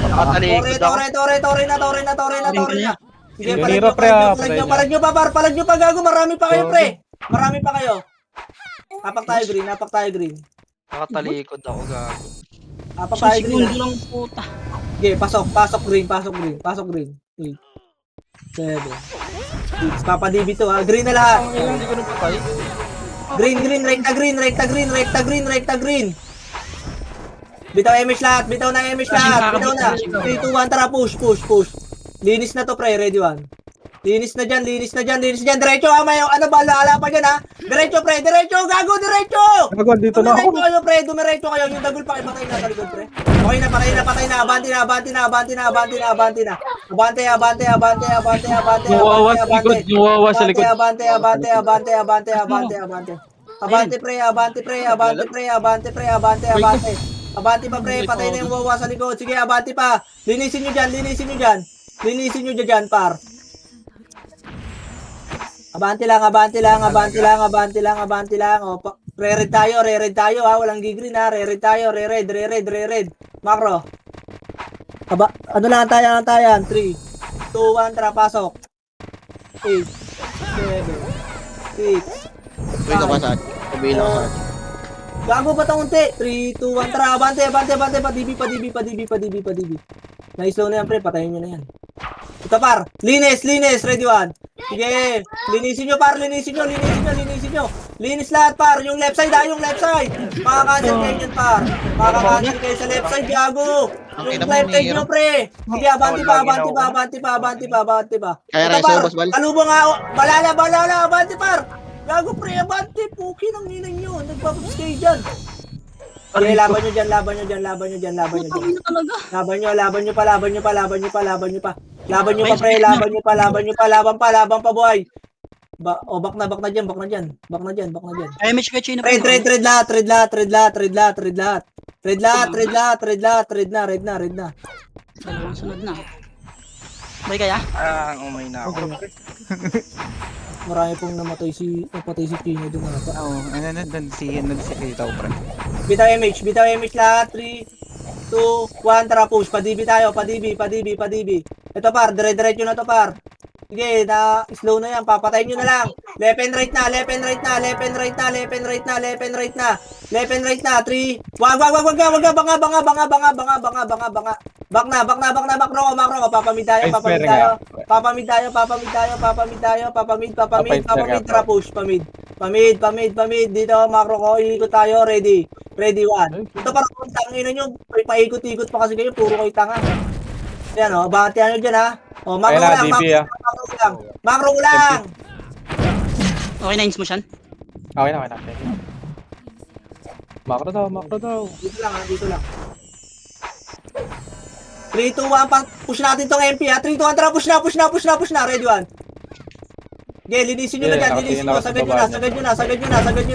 Nakatalikod ako. Tore na. Sige, Hirap, pre, palag nyo pa, gago. Marami pa kayo, pre. Apak tayo green. Nakatalikod ako, gago. Apak Isang tayo green. segundo lang puta. Okay, pasok green. 8, 7. Papadibi to ha. Green na lahat. Hindi ko nung patay. Green, rekta green. Bitaw MH lahat. Bitaw na. 3, 2, 1, tara, push. Linis na to, pre. Ready, 1. Linis na dyan. Diretso, ha. May ano ba, laala pa dyan, ha. Diretso, pre. Gago, diretso. Nagwan, dito na ako. Dumiretso kayo. Yung dagul pa kayo, patay na sa likod, pre. Okay na, patay na. Abanti na. Abante, abante, abante, abante, abante, Nawawa abante, sa abante. likod, nawawa sa likod. Abante, abante, abante, abante, abante, abante. Abante pre, abante pre, abante pre, abante pre, abante, abante. Abante pa pre, patay na yung wawa sa likod. Sige, abante pa. Linisin nyo dyan, linisin nyo dyan. Linisin nyo dyan, par. Abante lang, abante lang, abante lang, abante lang, abante lang. O, re-red tayo ha. Walang gigreen ha. Re-red tayo, re-red, re-red, re-red. Macro. Ano lang tayo, 3, 2, 1, tara, pasok. 8, 7, 6, Wait ako sa sabihin ako sa Gago ba ito unti? 3, 2, 1, tara, abante, abante, abante, padibi. Na-slow na yan, pre, patayin nyo na yan. Ito, par, linis, ready one. Sige, linisin nyo, par, linisin nyo. Linis lahat, par, yung left side, yung left side. Makakancel kayo dyan, par. Makakancel kayo sa left side, gago. Yung left side nyo, pre. Sige, abante pa. Kaya Ito, reso, par, boss Bal. kalubo nga, balala, abante, par. Gago, pre, abante, puki ng ninang nyo. Nagpapaps kayo dyan. Okay, laban nyo dyan. Putang ina talaga. Laban nyo pa, Laban nyo pa, laban pa, boy. Back na dyan. Ay, may chika chino. Red lahat. Red na. Dalawang sunod na. Bay kaya? Umay na ako. Marami pong napatay si Chino dun ata. Oo, nagsikita ko, pre. Bitaw MH lahat. 3, 2, 1, tara push. Padibi tayo, padibi. Ito par, dire-diretso na to par. Sige, slow na yan, papatayin nyo na lang. Left and right na. 3, wag, banga. Macro, papamid tayo. Papamid, tara push, pamid. Dito, macro ko, iikot tayo, ready, one. Ito parang kung tangin nyo, paikot-ikot pa kasi kayo, puro kayo tanga. Yan o, bahantihan nyo dyan ha. O, macro Ayun na, lang, DP, macro ko lang. Okay na ins mo siyan? Okay na. Macro daw. Dito lang. 3, 2, 1, push natin tong MP ha. 3, 2, 1, tara, push na, ready one. Okay, linisin nyo na dyan, sagad nyo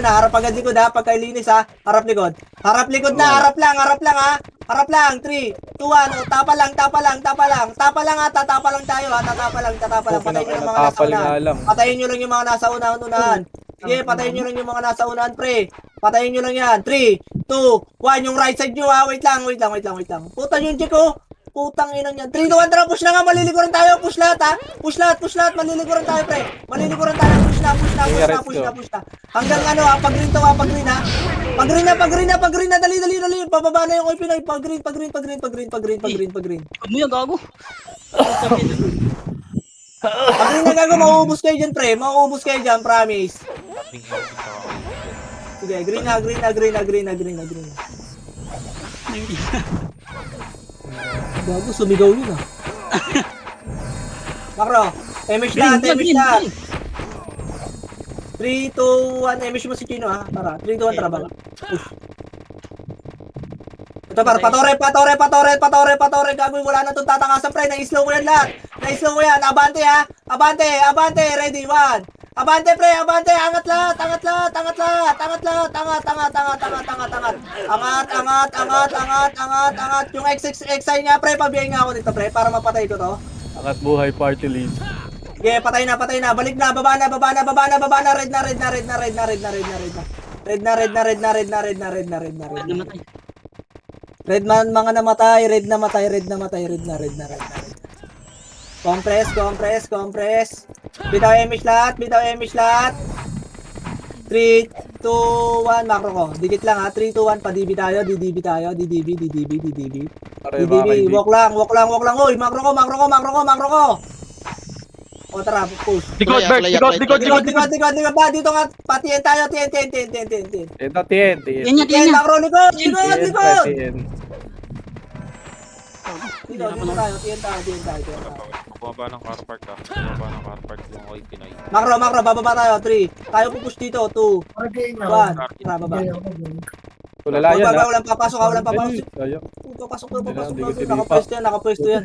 na, harap agad likod ha, pagkailinis ha, harap likod na, harap lang ha, 3, 2, 1, tapa lang ha, tatapa lang tayo ha, patayin nyo lang yung mga nasa unahan, sige, patayin nyo lang yung mga nasa unahan, pre, patayin nyo lang yan, 3, 2, 1, yung right side nyo ha, wait lang, puta yung check oh. Putang ina niyan. 3, 2, 1, tara, push na nga, maliliguran tayo, push lahat, maliliguran tayo, pre. Push na. Hanggang ano ha, pag-green ha. Pag-green na, dali, pababa na yung oil Pinoy, pag-green. Huwag mo yan, gago. Pag-green na gago, mauubos kayo dyan, pre, promise. Sige, green na. Gago, sumigaw yun ah. Macro, MH lahat. 3, 2, 1, MH mo si Chino ha. Tara, 3, 2, 1, tara ba? Push. Ito par, patore. Gago, wala na itong tatakasan pre. Na-slow ko yan lahat. Abante ha. Abante, ready, 1. Abante pre, angat lahat. Angat. Yung XI nga pre, pabiyahin nga ako dito pre, para mapatay ko to. Angat buhay party lead. Okay, patay na. Balik na, baba na. Red na. Namatay. Red man, mga namatay. Red na. Compress. Bitaw MH lahat. 3, 2, 1, macro ko. Dikit lang ha. 3, 2, 1, padibi tayo. DDB. Walk lang. Uy, macro ko. O tara, push. Likod. Ba, dito nga, patiyan tayo. Tien. Ito, TN. Tien, macro, likod. Dito tayo, tien tayo. Bumaba ng car park yung oil Pinoy. Macro, bababa tayo. 3. Tayo pupush dito. 2, 1. Tara, baba. Tulala yan ha. Walang papasok. Sayang. Papasok. Nakapwesto yan.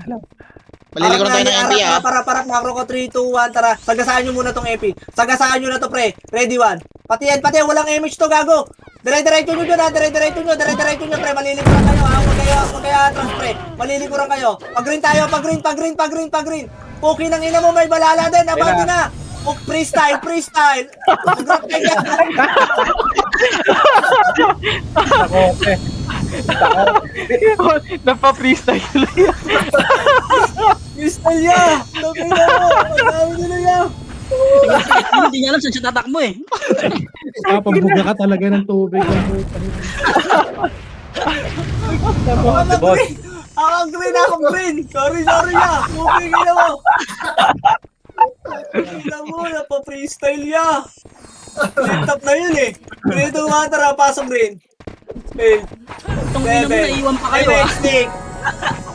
Malilikuran tayo ng MP ah. Para, makro ko, 3, 2, 1, tara. Sagasaan nyo muna tong MP. Sagasaan nyo na to, pre. Ready, 1. Pati yan, walang image to, gago. Dire-diretso nyo dyan, ha. Dire-diretso nyo, pre. Malilikuran kayo, ha. Huwag kayo atras, pre. Malilikuran kayo. Pag-green tayo, pag-green. Okay ng ina mo, may balala din. Abante na. Freestyle. Napa-freestyle tuloy yan. Freestyle ya. Sabi na mo. Madami nila ya. Hindi niya alam saan siya tatakbo eh. Papabuga ka talaga ng tubig. Ako green. Sorry ya. Okay na mo. Ina mo, napa-freestyle ya. Laptop na yun eh. Green to water, pasok green. Hey. Itong ina mo, naiwan pa kayo ah. Stick.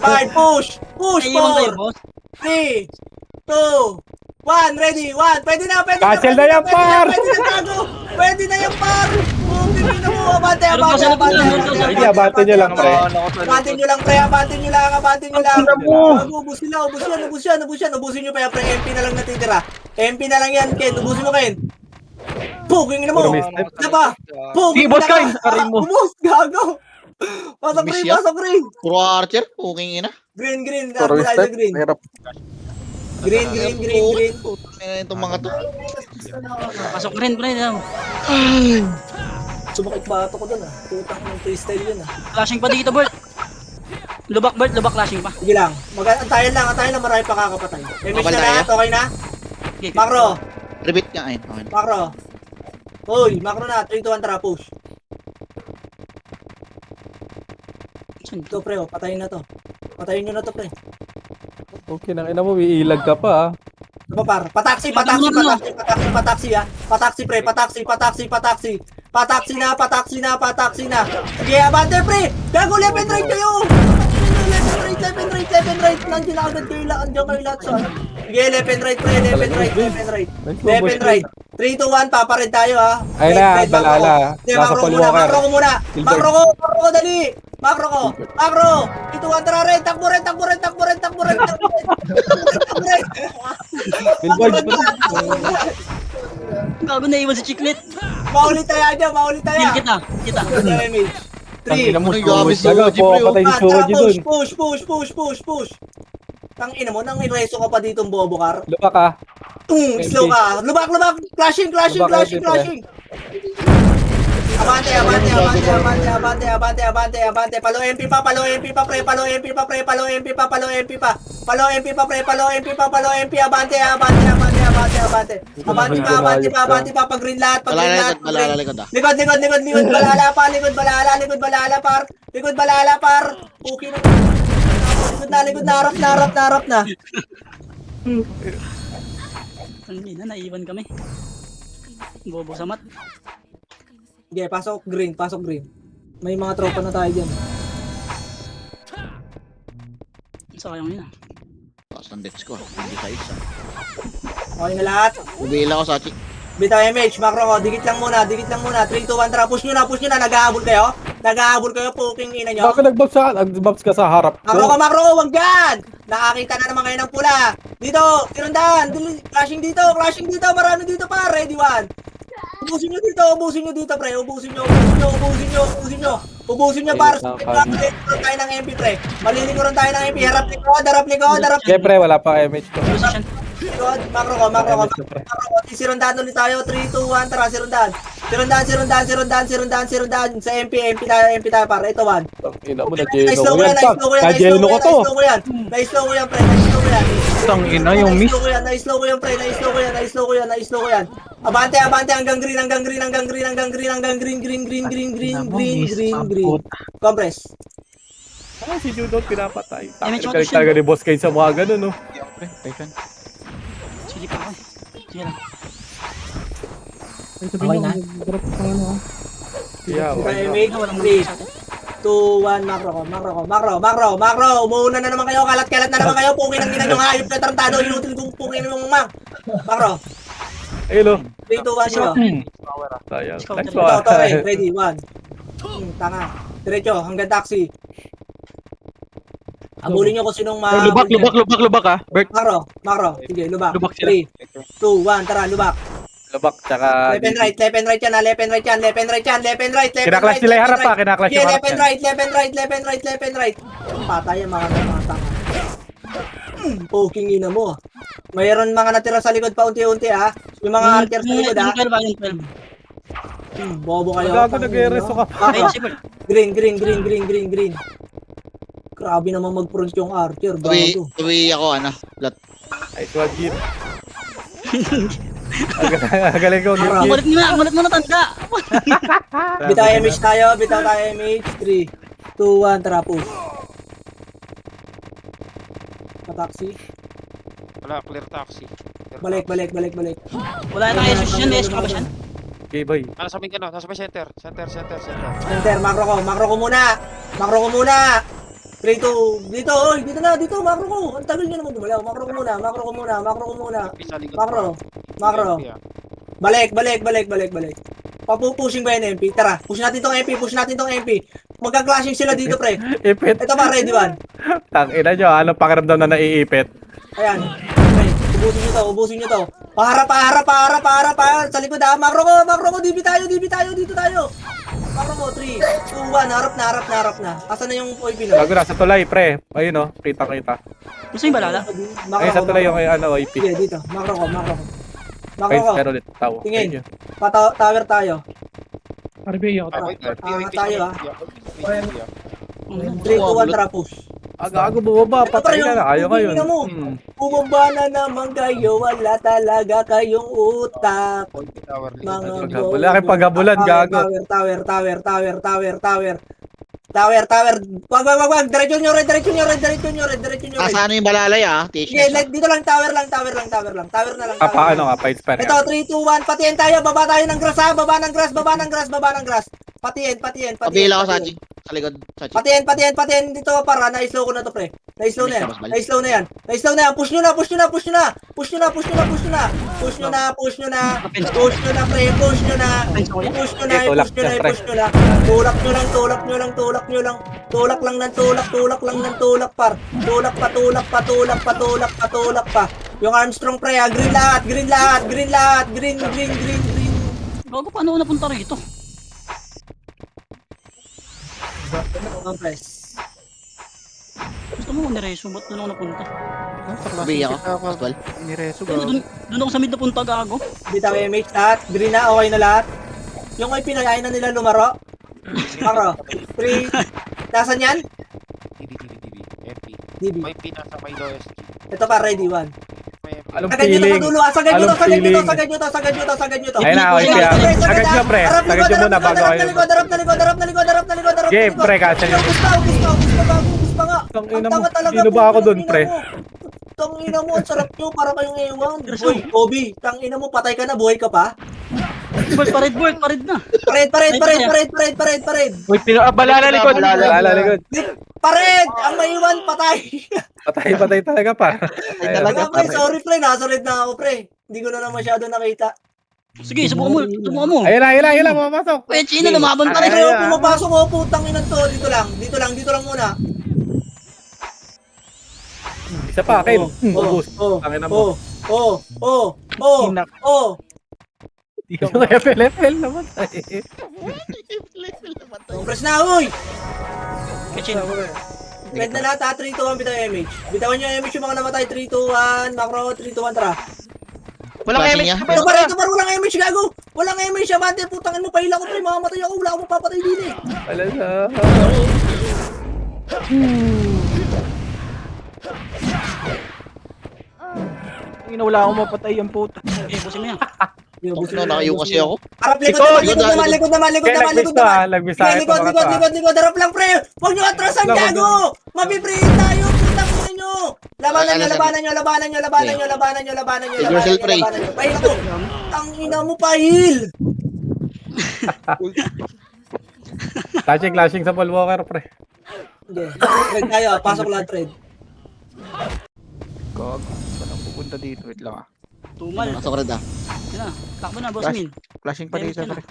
5, push, Naiwan kayo, 4, boss. 3, 2, 1, ready, 1. Pwede na. Cancel na yan, par! Pwede na yan, par. Pwede na mo. Abante. Hindi, abate nyo lang, pre. Abante nyo lang, pre. Abante nyo lang. Ubus yan. Ubusin nyo pa yan, pre. MP na lang natitira. MP na lang yan, Ken. Ubusin mo, Ken. Puging na mo. Ano ba? Sige, boss Kain. Aray mo. Ubus, gago. Pasok green. Puro archer, okay na. Green. Green. Itong mga to. Pasok rin, pre. Sumakit ba ito ko dun ah. Tutang ng freestyle yun ah. Flashing pa dito, Bert. Lubak, Bert. Lubak flashing pa. Sige lang. Antayin lang. Marami pa kakapatay. Image na lahat. Okay na? Okay. Makro. Repeat nga ayun. Okay na. Makro. Hoy, makro na. 3, 2, 1, tara. Push. Ito pre, oh. Patayin na to. Patayin nyo na to pre. Okay, nang ina mo, iilag ka pa, ah. Ano par? Pataksi ah. Pataksi pre. Pataksi na. Sige, abante pre. Gago, left and right kayo. Left and right. Nandiyan na agad kayo lahat sa. Sige, left and right pre. Left and right. 3, 2, 1, papared tayo ha. Ay na, balala. Nasa Paul Walker. Makro ko muna. Makro ko, dali. Makro ko. 3, 2, 1, tara rin. Takbo rin. Billboard. Gago, naiwan si Chiclet. Mahuli tayo. Kill kita. Damage. 3. Ina mo, Grabe si Gago, Soji, pre, oh. patay si Soji dun. Push. Tang ina mo, nang ireso ka pa ditong bobo car. Lupa ka. Slow ka. Lubak. Flashing. Abante. Palo MP pa, pre. Palo MP pa. Abante pa. Pag green lahat. Malalalikod ah. Likod. Balala, par. Okay na. Likod na. Harap na. Hindi na, naiwan kami. Bobo sa mat. Okay, pasok green. May mga tropa na tayo dyan. Sayang yun ah. Taas ng deaths ko. Hindi sa isa. Okay na lahat. Ubila ko sa Sachi. Bitaw MH, makro ko. Dikit lang muna. 3, 2, 1, tara. Push nyo na. Nag-aabol kayo. Puking ina nyo. Bakit nag-box ka sa harap ko? Makro ko, wag dyan! Nakakita na naman kayo ng pula. Dito, tirandaan. Flashing dito. Marami dito pa. Ready, 1. Ubusin nyo dito, pre. Ubusin nyo. Para malilikuran tayo ng MP, pre. Malilikuran tayo ng MP. Harap likod. Siyempre, wala pa MH ko. Position. Makro ko. Sirundan ulit tayo. 3, 2, 1, tara. Sirundan. Sa MP tayo, para. Ito, 1. Ina mo, Na-slow ko yan. Na-slow ko yan, pre. Tang ina yung miss. Na-slow ko yan. Abante hanggang green. Compress. Ah, si Judon pinapatay. MH Galing talaga ni Boss Kane sa mga ganun, no? Sige pa ako. Sige lang. Okay na. Drop pa ano, ah. Yeah, okay. Make 3, 2, 1, makro. Umuuna na naman kayo, kalat na naman kayo. Pungin ang ina nyo, hayop na tarantado. Inutil kong pungin yung mang. Makro. Ayun, no? 3, 2, 1, show. Sayang. Ikaw, Next dalawa. one. Ito, ready, 1. Tanga. Diretso, hanggang taxi. Abulin nyo kung sinong Lubak ah. Bert. Makro. Sige, lubak. Lubak sila. 3, 2, 1, tara, lubak. Lubak, tsaka... Left and right yan, left and right yan. Kinaklas nila yung harap pa, kinaklas Yeah, yung harap left and right, left and right. Patay yung mga tanga. Poking ina mo. Mayroon mga natira sa likod pa unti-unti ha. Yung mga archers sa likod ha. Yung 12. Bobo kayo. Gago, nag-reso ka pa. Ayun, si Bert. Green. Grabe naman mag-front yung archer. Gago. Tuwi ako, Plat. Ay, swag yun. Galing ko. Mulit mo na tanda. Bitaw image tayo. 3, 2, 1, tara push. Taxi. Wala, clear taxi. Balik. Wala na kayo susunod. May ka ba siya? Okay, boy. Nasa may center. Center, makro ko muna. 3, 2, dito, makro ko. Ang tagal nyo naman gumalaw. Makro ko muna. Makro. Balik. Papupushing ba yung MP? Tara, push natin tong MP. Magka-clashing sila dito, pre. Ipit. Ito pa, ready one. Tangina nyo, anong pakiramdam na naiipit? Ayan. Okay, ubusin nyo to. Paharap. Sa likod ha. Makro ko, DB tayo, dito tayo. Makro ko, 3, 2, 1, harap na. Asan na yung OIP na? Gago na, sa tulay, pre. Ayun o, kita. Gusto yung balala? Ayun sa tulay yung OIP. Sige, dito. Makro ko. Ayun, pero ulit, tao. Tingin. Tower tayo. RBA ako. Tayo ha. 3, 2, 1, tara push. Gago, bumaba. Ito pa Patay rin ka na, ayaw yung ngayon. tingin mo. Bumaba na naman kayo, wala talaga kayong utak. Mga Wala kang paghabulan, gago. Tower. Wag. Diretso nyo red. Sana yung balalay Sige, dito lang, tower lang. Tower na lang. Paano ka, fight spare Ito, 3, 2, 1, patiin tayo. Baba tayo ng grass ha. Baba ng grass. Patiin. Pabila ko, Saji. Sa likod, Saji. Patiin dito para na-slow ko na to, pre. Na-slow na yan. Push nyo na, pre. Push nyo na. Tulak nyo lang. Tulak lang ng tulak, par. Tulak pa. Yung Armstrong, pre, green lahat. Green. Bago paano napunta rito? Press. Gusto mo nireso, ba't doon ako napunta? Pabila ako, Paswal. Doon ako sa mid napunta, gago. Bitaw MH lahat. Green na, okay na lahat. Yung ay pinayain na nila lumaro. Makro. 3. Nasaan yan? MP. DB. May pinasa may lowest. Ito pa, ready, 1. Anong Sagad nyo feeling? sa dulo, sagad nyo to. Ayun na, okay siya. Sagad nyo, pre. Sagad nyo muna bago kayo. Darap na likod. Game, pre, kasi. Gusto nga. Tang Ang ina mo, tanga talaga. sino ba ako dun, pre? Tang ina mo, ang sarap nyo, para kayong ewan. Hoy, Obi, tang ina mo, patay ka na, buhay ka pa. Pared na. Pared. Uy, balala likod. Alala, likod. Pared! Ang maiwan, patay. Patay talaga pa. Talaga, pre, sorry, pre, nasolid na ako, pre. Hindi ko na masyado nakita. Sige, subukan mo. Ayun na, mamapasok. Wait, Chino, lumaban pa rin. Pre, pumapasok ako, putang ina to. Dito lang muna. Isa pa, Ken. Ubus. Tangina mo. Yung FL naman. Press na, uy! Chino. Red na lahat ha, 3, 2, 1, bitaw yung image. Bitawan nyo yung image yung mga namatay, 3, 2, 1, makro, 3, 2, 1, tara. Walang Flashing image. niya. Ito pa, walang image, gago! Walang image, abante, putangin mo, pahila ko, pre, mamamatay ako, wala akong mapapatay din eh. Wala na. Wala akong mapatay yung puta. Okay, busin mo yan. Nakayo kasi ako. Harap, likod naman. Lagmis Pre, tayo. likod, harap lang, pre! Huwag nyo atrasan, gago! Mapiprayin tayo, putang ina nyo! Labanan nyo. Take yourself, pre. Pahil ako. Ang ina mo, pahil! Clashing sa Paul Walker, pre. Hindi. Red tayo, pasok lahat, Red. Gag. Saan ang pupunta dito? Wait lang Tumal. Masok red ah. Yan na. Takbo na, boss min. Flashing pa dito, pre.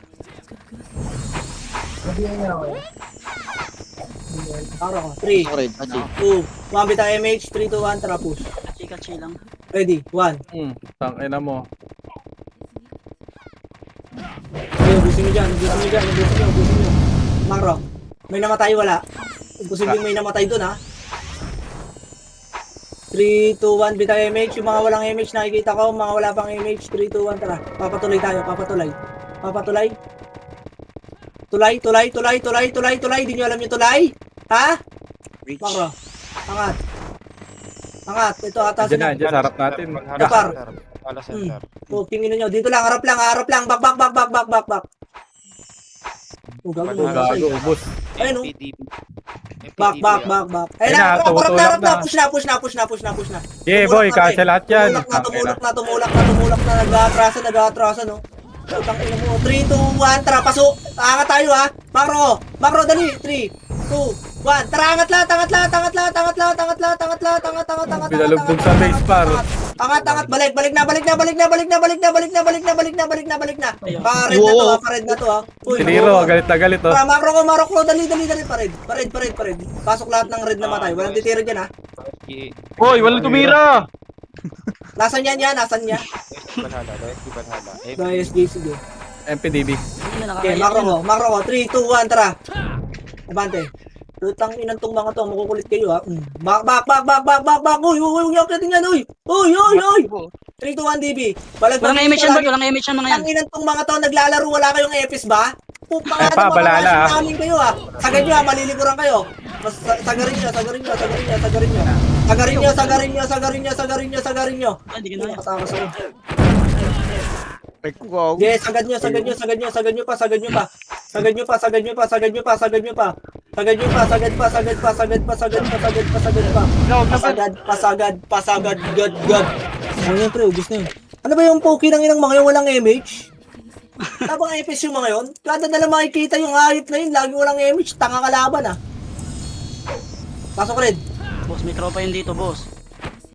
Makro ko. 3, Ako rin, Haji. 2, 1 bitaw MH, 3, 2, 1, tara push. Kachi lang. Ready, 1. Tangina mo. Okay, ubusin nyo dyan, ubusin nyo. Makro, may namatay wala. Imposible may namatay dun ha. 3, 2, 1, bitaw MH. Yung mga walang MH nakikita ko, mga wala pang MH. 3, 2, 1, tara. Papatuloy tayo, papatuloy. Tulay. Di nyo alam yung tulay? Ha? Makro, angat. Ito, atasin na. Diyan, harap natin. Ito, par. Pala center. Oh, tingin nyo. Dito lang, harap lang. Back. Oh, gago. Gago, ubos. Ayun, oh. MPDB. Back. Ayun na, harap na. Push na. Yeah, boy, kasya lahat yan. Tumulak na. Nag-aatrasan, no? Utang ina mo. 3, 2, 1, tara, pasok. Angat tayo, ha? Makro, dali. 3, 2, 1, tara, angat lahat. Pinalugtog sa base, par. Angat, balik na. Pared na to, ha? Uy, Siniro, galit na galit, oh. tara, makro, dali, pared. Pasok lahat ng red na matay. Walang titira dyan, ha? Hoy, walang tumira! Nasaan niya? Balhala. Guys, sige. MPDB. Okay, makro ko. 3, 2, 1, tara. Abante. Putang inang tong mga to, makukulit kayo ha. Back. Uy, yakitin yan, uy. 3, 2, 1, DB. Walang image yan, walang image yan mga yan. Ang inang tong mga to, naglalaro, wala kayong EPS ba? Putang Ay, pa, balala, ha. namin kayo ha. Sagad nyo ha, malilikuran kayo. Sagarin nyo. Hindi ka na yan. Katakas ako. Ay, wow. Yes, sagad nyo pa. Pasagad, gad. Ano yan, pre, ubus na yun. Ano ba yung poke ng inang mga yung walang image? Tabang FS yung mga yun? Kada na lang makikita yung hayop na yun, lagi walang image, tanga kalaban ah. Pasok red. Boss, may tropa yun dito, boss.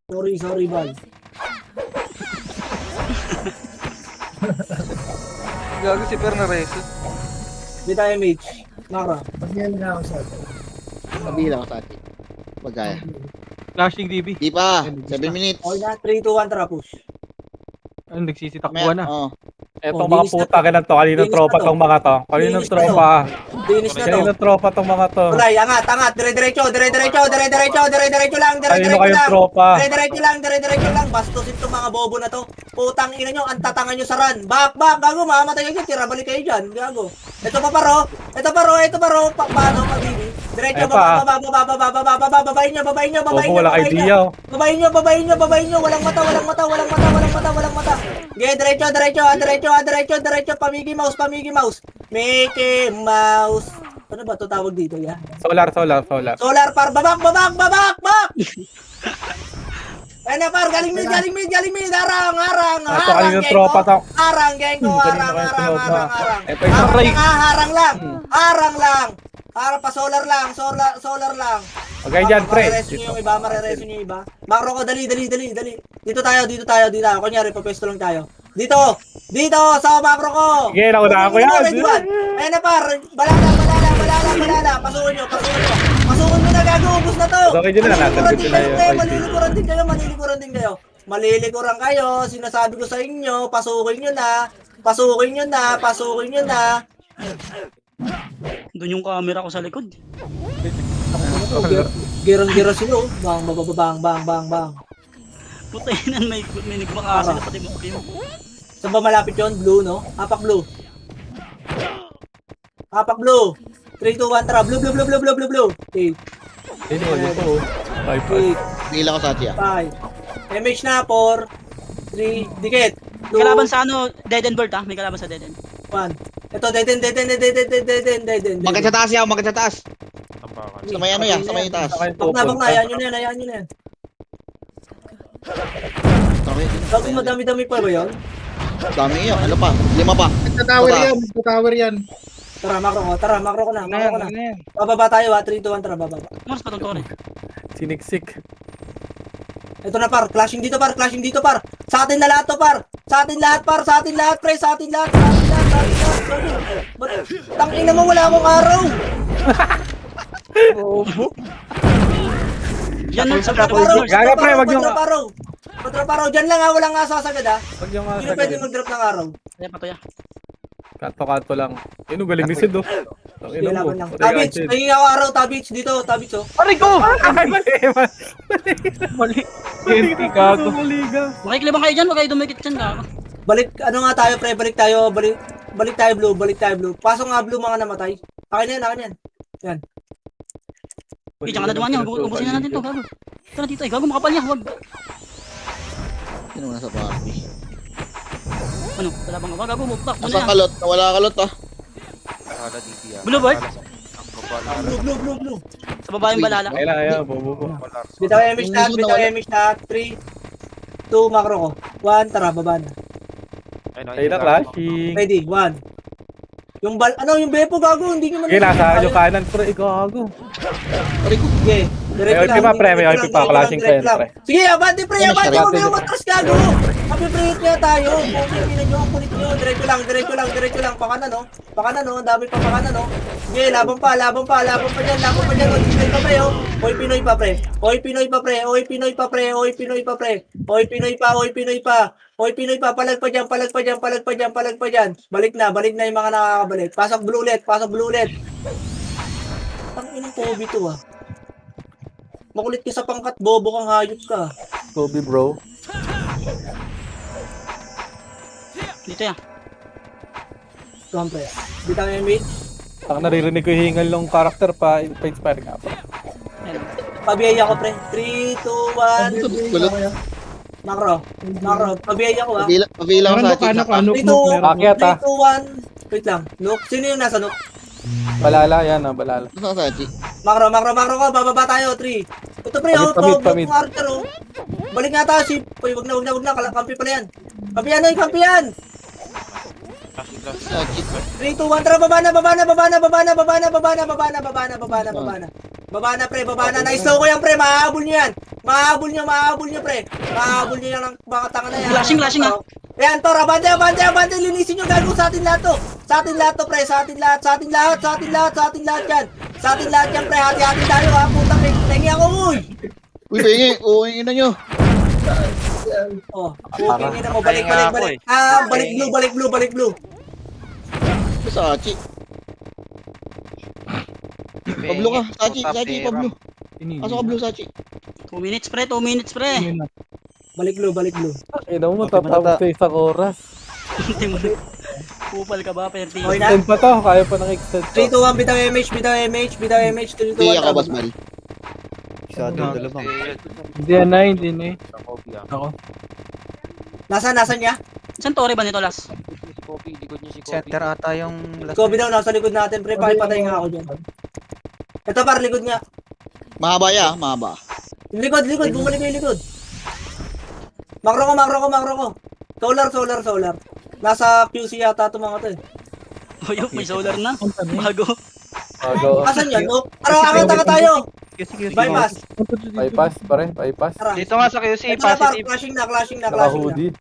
Sorry, bal. Gago si Pernareso. Bita image. Mara. Pabila ko sa atin. Pagkaya. Flashing DB. Di pa. 7 minutes. Okay na, 3, 2, 1, tara push. Ano, nagsisitakbuhan na. Oh. Etong mga puta ka lang to. Kaninong tropa tong mga to. Kaninong tropa. Dinis na to. Kaninong tropa tong mga to. Tulay, angat. Dire-diretso lang. Kanino kayong tropa. Dire-diretso lang. Bastusin tong mga bobo na to. Putang ina nyo, ang tatangan nyo sa run. Back, gago, mamamatay kayo. Tira, balik kayo dyan. Gago. Ito pa paro. Paano, pag-ibig. Diretso, babayin nyo. Bobo, wala idea. Babayin nyo. Walang mata. Okay, diretso. Pamigi mouse. Mickey Mouse. Ano ba ito tawag dito, ya? Solar. Solar par, babak! Ayun na par, galing mid, harang, Ito kaninong tropa to. harang, gengko, harang. Ito yung Harang lang. Pa solar lang. Okay dyan, pre. Marereso nyo yung iba. Makro ko, dali. Dito tayo. Kunyari, papwesto lang tayo. Dito, sa makro ko. Sige, nauna ako yan. Ayun na par, balala. Pasukin nyo. Pasukin nyo na, gago, ubus na to. Okay dyan na, nasa dito na yun. Malilikuran kayo. Sinasabi ko sa inyo, pasukin nyo na. Doon yung camera ko sa likod. Girang-gira sila, oh. Bang. Puta yun, may nagmakasa na pati mo. Saan ba malapit yun? Blue, no? Apak blue. 3, 2, 1, tara. Blue. 8, Sino ito? 8, Pila ko sa atin. 5. MH na, 4, 3, dikit. May kalaban sa dead end bird ha. May kalaban sa dead end. 1. Ito, dead end. Magkat sa taas yan, Tambakan. Sa may ano yan, sa may taas. Bak na, ayan nyo na yan. Bago madami-dami pa ba yun? Dami yun. Ano pa? 5 pa. Nagta-tower yan. Tara, makro ko na. Bababa tayo ha, 3, 2, 1, tara, bababa. Mas patong eh. Siniksik. Ito na par, clashing dito par. Sa atin na lahat to par. Sa atin lahat, pre. Sa atin lahat. Tangina mo, wala akong araw. Yan, no, sa Patraparo, Gaga, pre, wag yung- Patraparo, dyan lang ha, walang asa sagad ha. Wag yung Hindi pwede mag-drop ng araw. Kaya pa to ya. Kanto-kanto lang. Yun, galing ni Sid, oh. Ang Sige, ina mo. laban lang. Patay ka, Tabits, Sid. nanging ako araw, Tabits, dito, Tabits oh. Aray ko! Ay, mali. TNT, gago. Maligaw. Makiklibang kayo dyan, wag kayo dumikit dyan ka. Balik, ano nga tayo pre, balik tayo blue. Pasok nga blue mga namatay. Akin yan. Diyan ka na dumaan niya, ubusin na natin to, gago. Ito na dito, gago, makapal niya, wag. Sino nasa party? Ano, wala bang gago, move back muna Nasa yan. kalot, nawala kalot ah. Bahala DP ah. Blue boy? Ang babae. Blue. Sa baba yung balala. Ay lang, ayan, bububo. Bitaw image na, 3, 2, macro ko. 1, tara, baba na. Ay na, clashing. Ready, 1. Yung bepo gago, hindi nyo man. Okay, nasa yung kanan, pre. Gago. Sige, diretso May OP pa, pre. May OP pa. Clashing pa yan, pre. Sige, abante pre, Ano, abante. sarap. Huwag kayong matras gago. Happy-prayit niya tayo. Bukin nyo nyo, ang kulit nyo. Diretso lang. Pakanan, no? Ang dami pa pakanan, no? Sige, laban pa dyan. Mag-spell pa, pre, oh. Oy, Pinoy pa, pre. Oy, Pinoy pa. Palag pa dyan. Balik na yung mga nakakabalik. Pasok blue ulit. Ang inang Kobe to, ah. Makulit ka sa pangkat, bobo kang hayop ka. Kobe, bro. Dito ya. Compress. Bitang image. Ang naririnig ko yung hingal ng karakter pa-inspire nga pa. Pabiyaya ko, pre. 3, 2, 1. Kulot. Macro. Pabiyaya ko, ha. Pabila ko sa Paano check. ka? Ano 3, 2, mo? Akyat, ah. 1. Wait lang. Look, sino yung nasa look? Balala, yan, balala. Nasa sa check. Macro ko. Bababa tayo. 3. Ito, pre, oh. Pamit. Look, Archer, oh. Balik nga tayo, si... Uy, wag na. Kampi pala yan. Kampi yan. Sa check. 3, 2, 1, tara, baba na. Baba na, pre. Na-slow ko yan, pre. Mahabol nyo yan. Mahabol nyo, pre. Mahabol nyo yan ang mga tanga na yan. Flashing, ah. Ayan, Tor. Abante. Linisin nyo, gago sa atin lahat to. Sa atin lahat, pre. Sa atin lahat yan. Sa atin lahat yan, pre. Hati-hati tayo, ha. Putang, tengi ako, uy. Uy, pengi. Uy, ina nyo. Oh, tengi na mo. Balik. Balik blue. Sa check. Pablo ka. Sa check, Pablo. Pasok ka blue sa check. 2 minutes pre. Balik blue. Ina mo, matatapos sa isang oras. Hindi mo. Kupal ka ba, Perti? Okay na? Extend pa to, kaya pa ng extend 3, to. 2, 1, bitaw image. 3, 2, 1. Hindi ako, Basmal. Hindi na eh. Ako. Nasaan niya? Saan tore ba nito, Las? Si Kobe, likod niya si Kobe. Center ata yung last. Kobe daw, nasa likod natin, pre. Pakipatay nga ako dyan. Ito, par, likod niya. Mahaba ya, mahaba. Likod. Bumalik yung likod. Makro ko. Solar. Nasa QC yata ito mga to, eh. Oyok, may solar na. Bago. Asan yan, no? Tara, angat tayo. Bypass. Bypass, pare, bypass. Tara. Dito nga sa QC, Ito na, par. positive. Clashing na. Naka-hoodie.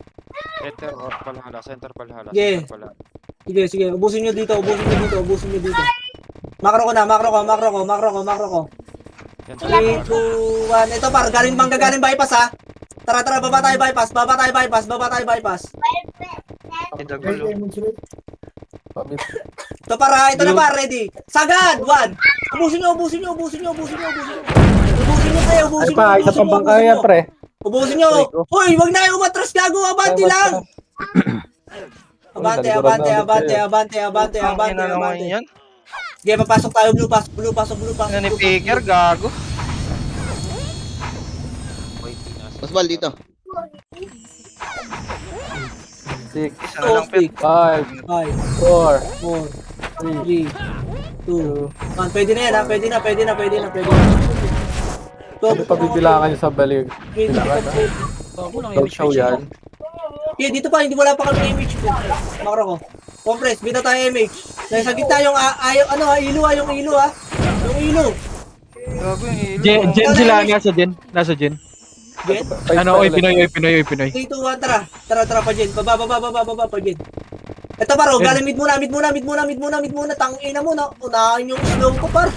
Center Valhalla. Yeah. Sige. Ubusin nyo dito. Makro ko. 3, 2, 1. Ito, par. Galing bypass, ha? Tara, baba tayo bypass. Ito, para. Ito na, par. Ready. Sagad. 1. Ubusin nyo. Ay pa, isa pang bangka yan, pre. Ubusin nyo. Hoy, wag na yung umatras, gago. Abante lang. Abante. Ang ina naman yan. Sige, papasok tayo. Blue. Ano ni Faker, gago. Basmal dito. 6, Isa na lang, Pet. 5, 5, 4, 4, 3, 2, 1. Pwede na yan, ha? Pwede na. Ano pa bibilangan nyo sa balik? Bago lang Dog show yan. Okay, dito pa, hindi wala pa kami image ko. Makro ko. Compress, bita tayo image. Sa gitna yung ilo, yung ilo. Gago yung ilo. Gen sila, Nasa Gen. Gen? Ano, Pinoy. 3, 2, 1, tara, pa Gen. Baba pa Gen. Ito paro, galing mid muna. Tangina mo na. Unahan yung slow ko, par.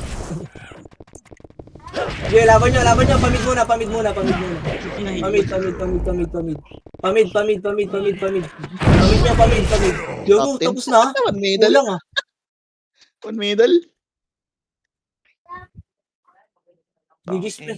Okay, laban nyo. Pamid muna. Pamid. Pamid nyo. Yogo, Captain. tapos na. One medal. Kulang ah. One medal. Gigis, pre.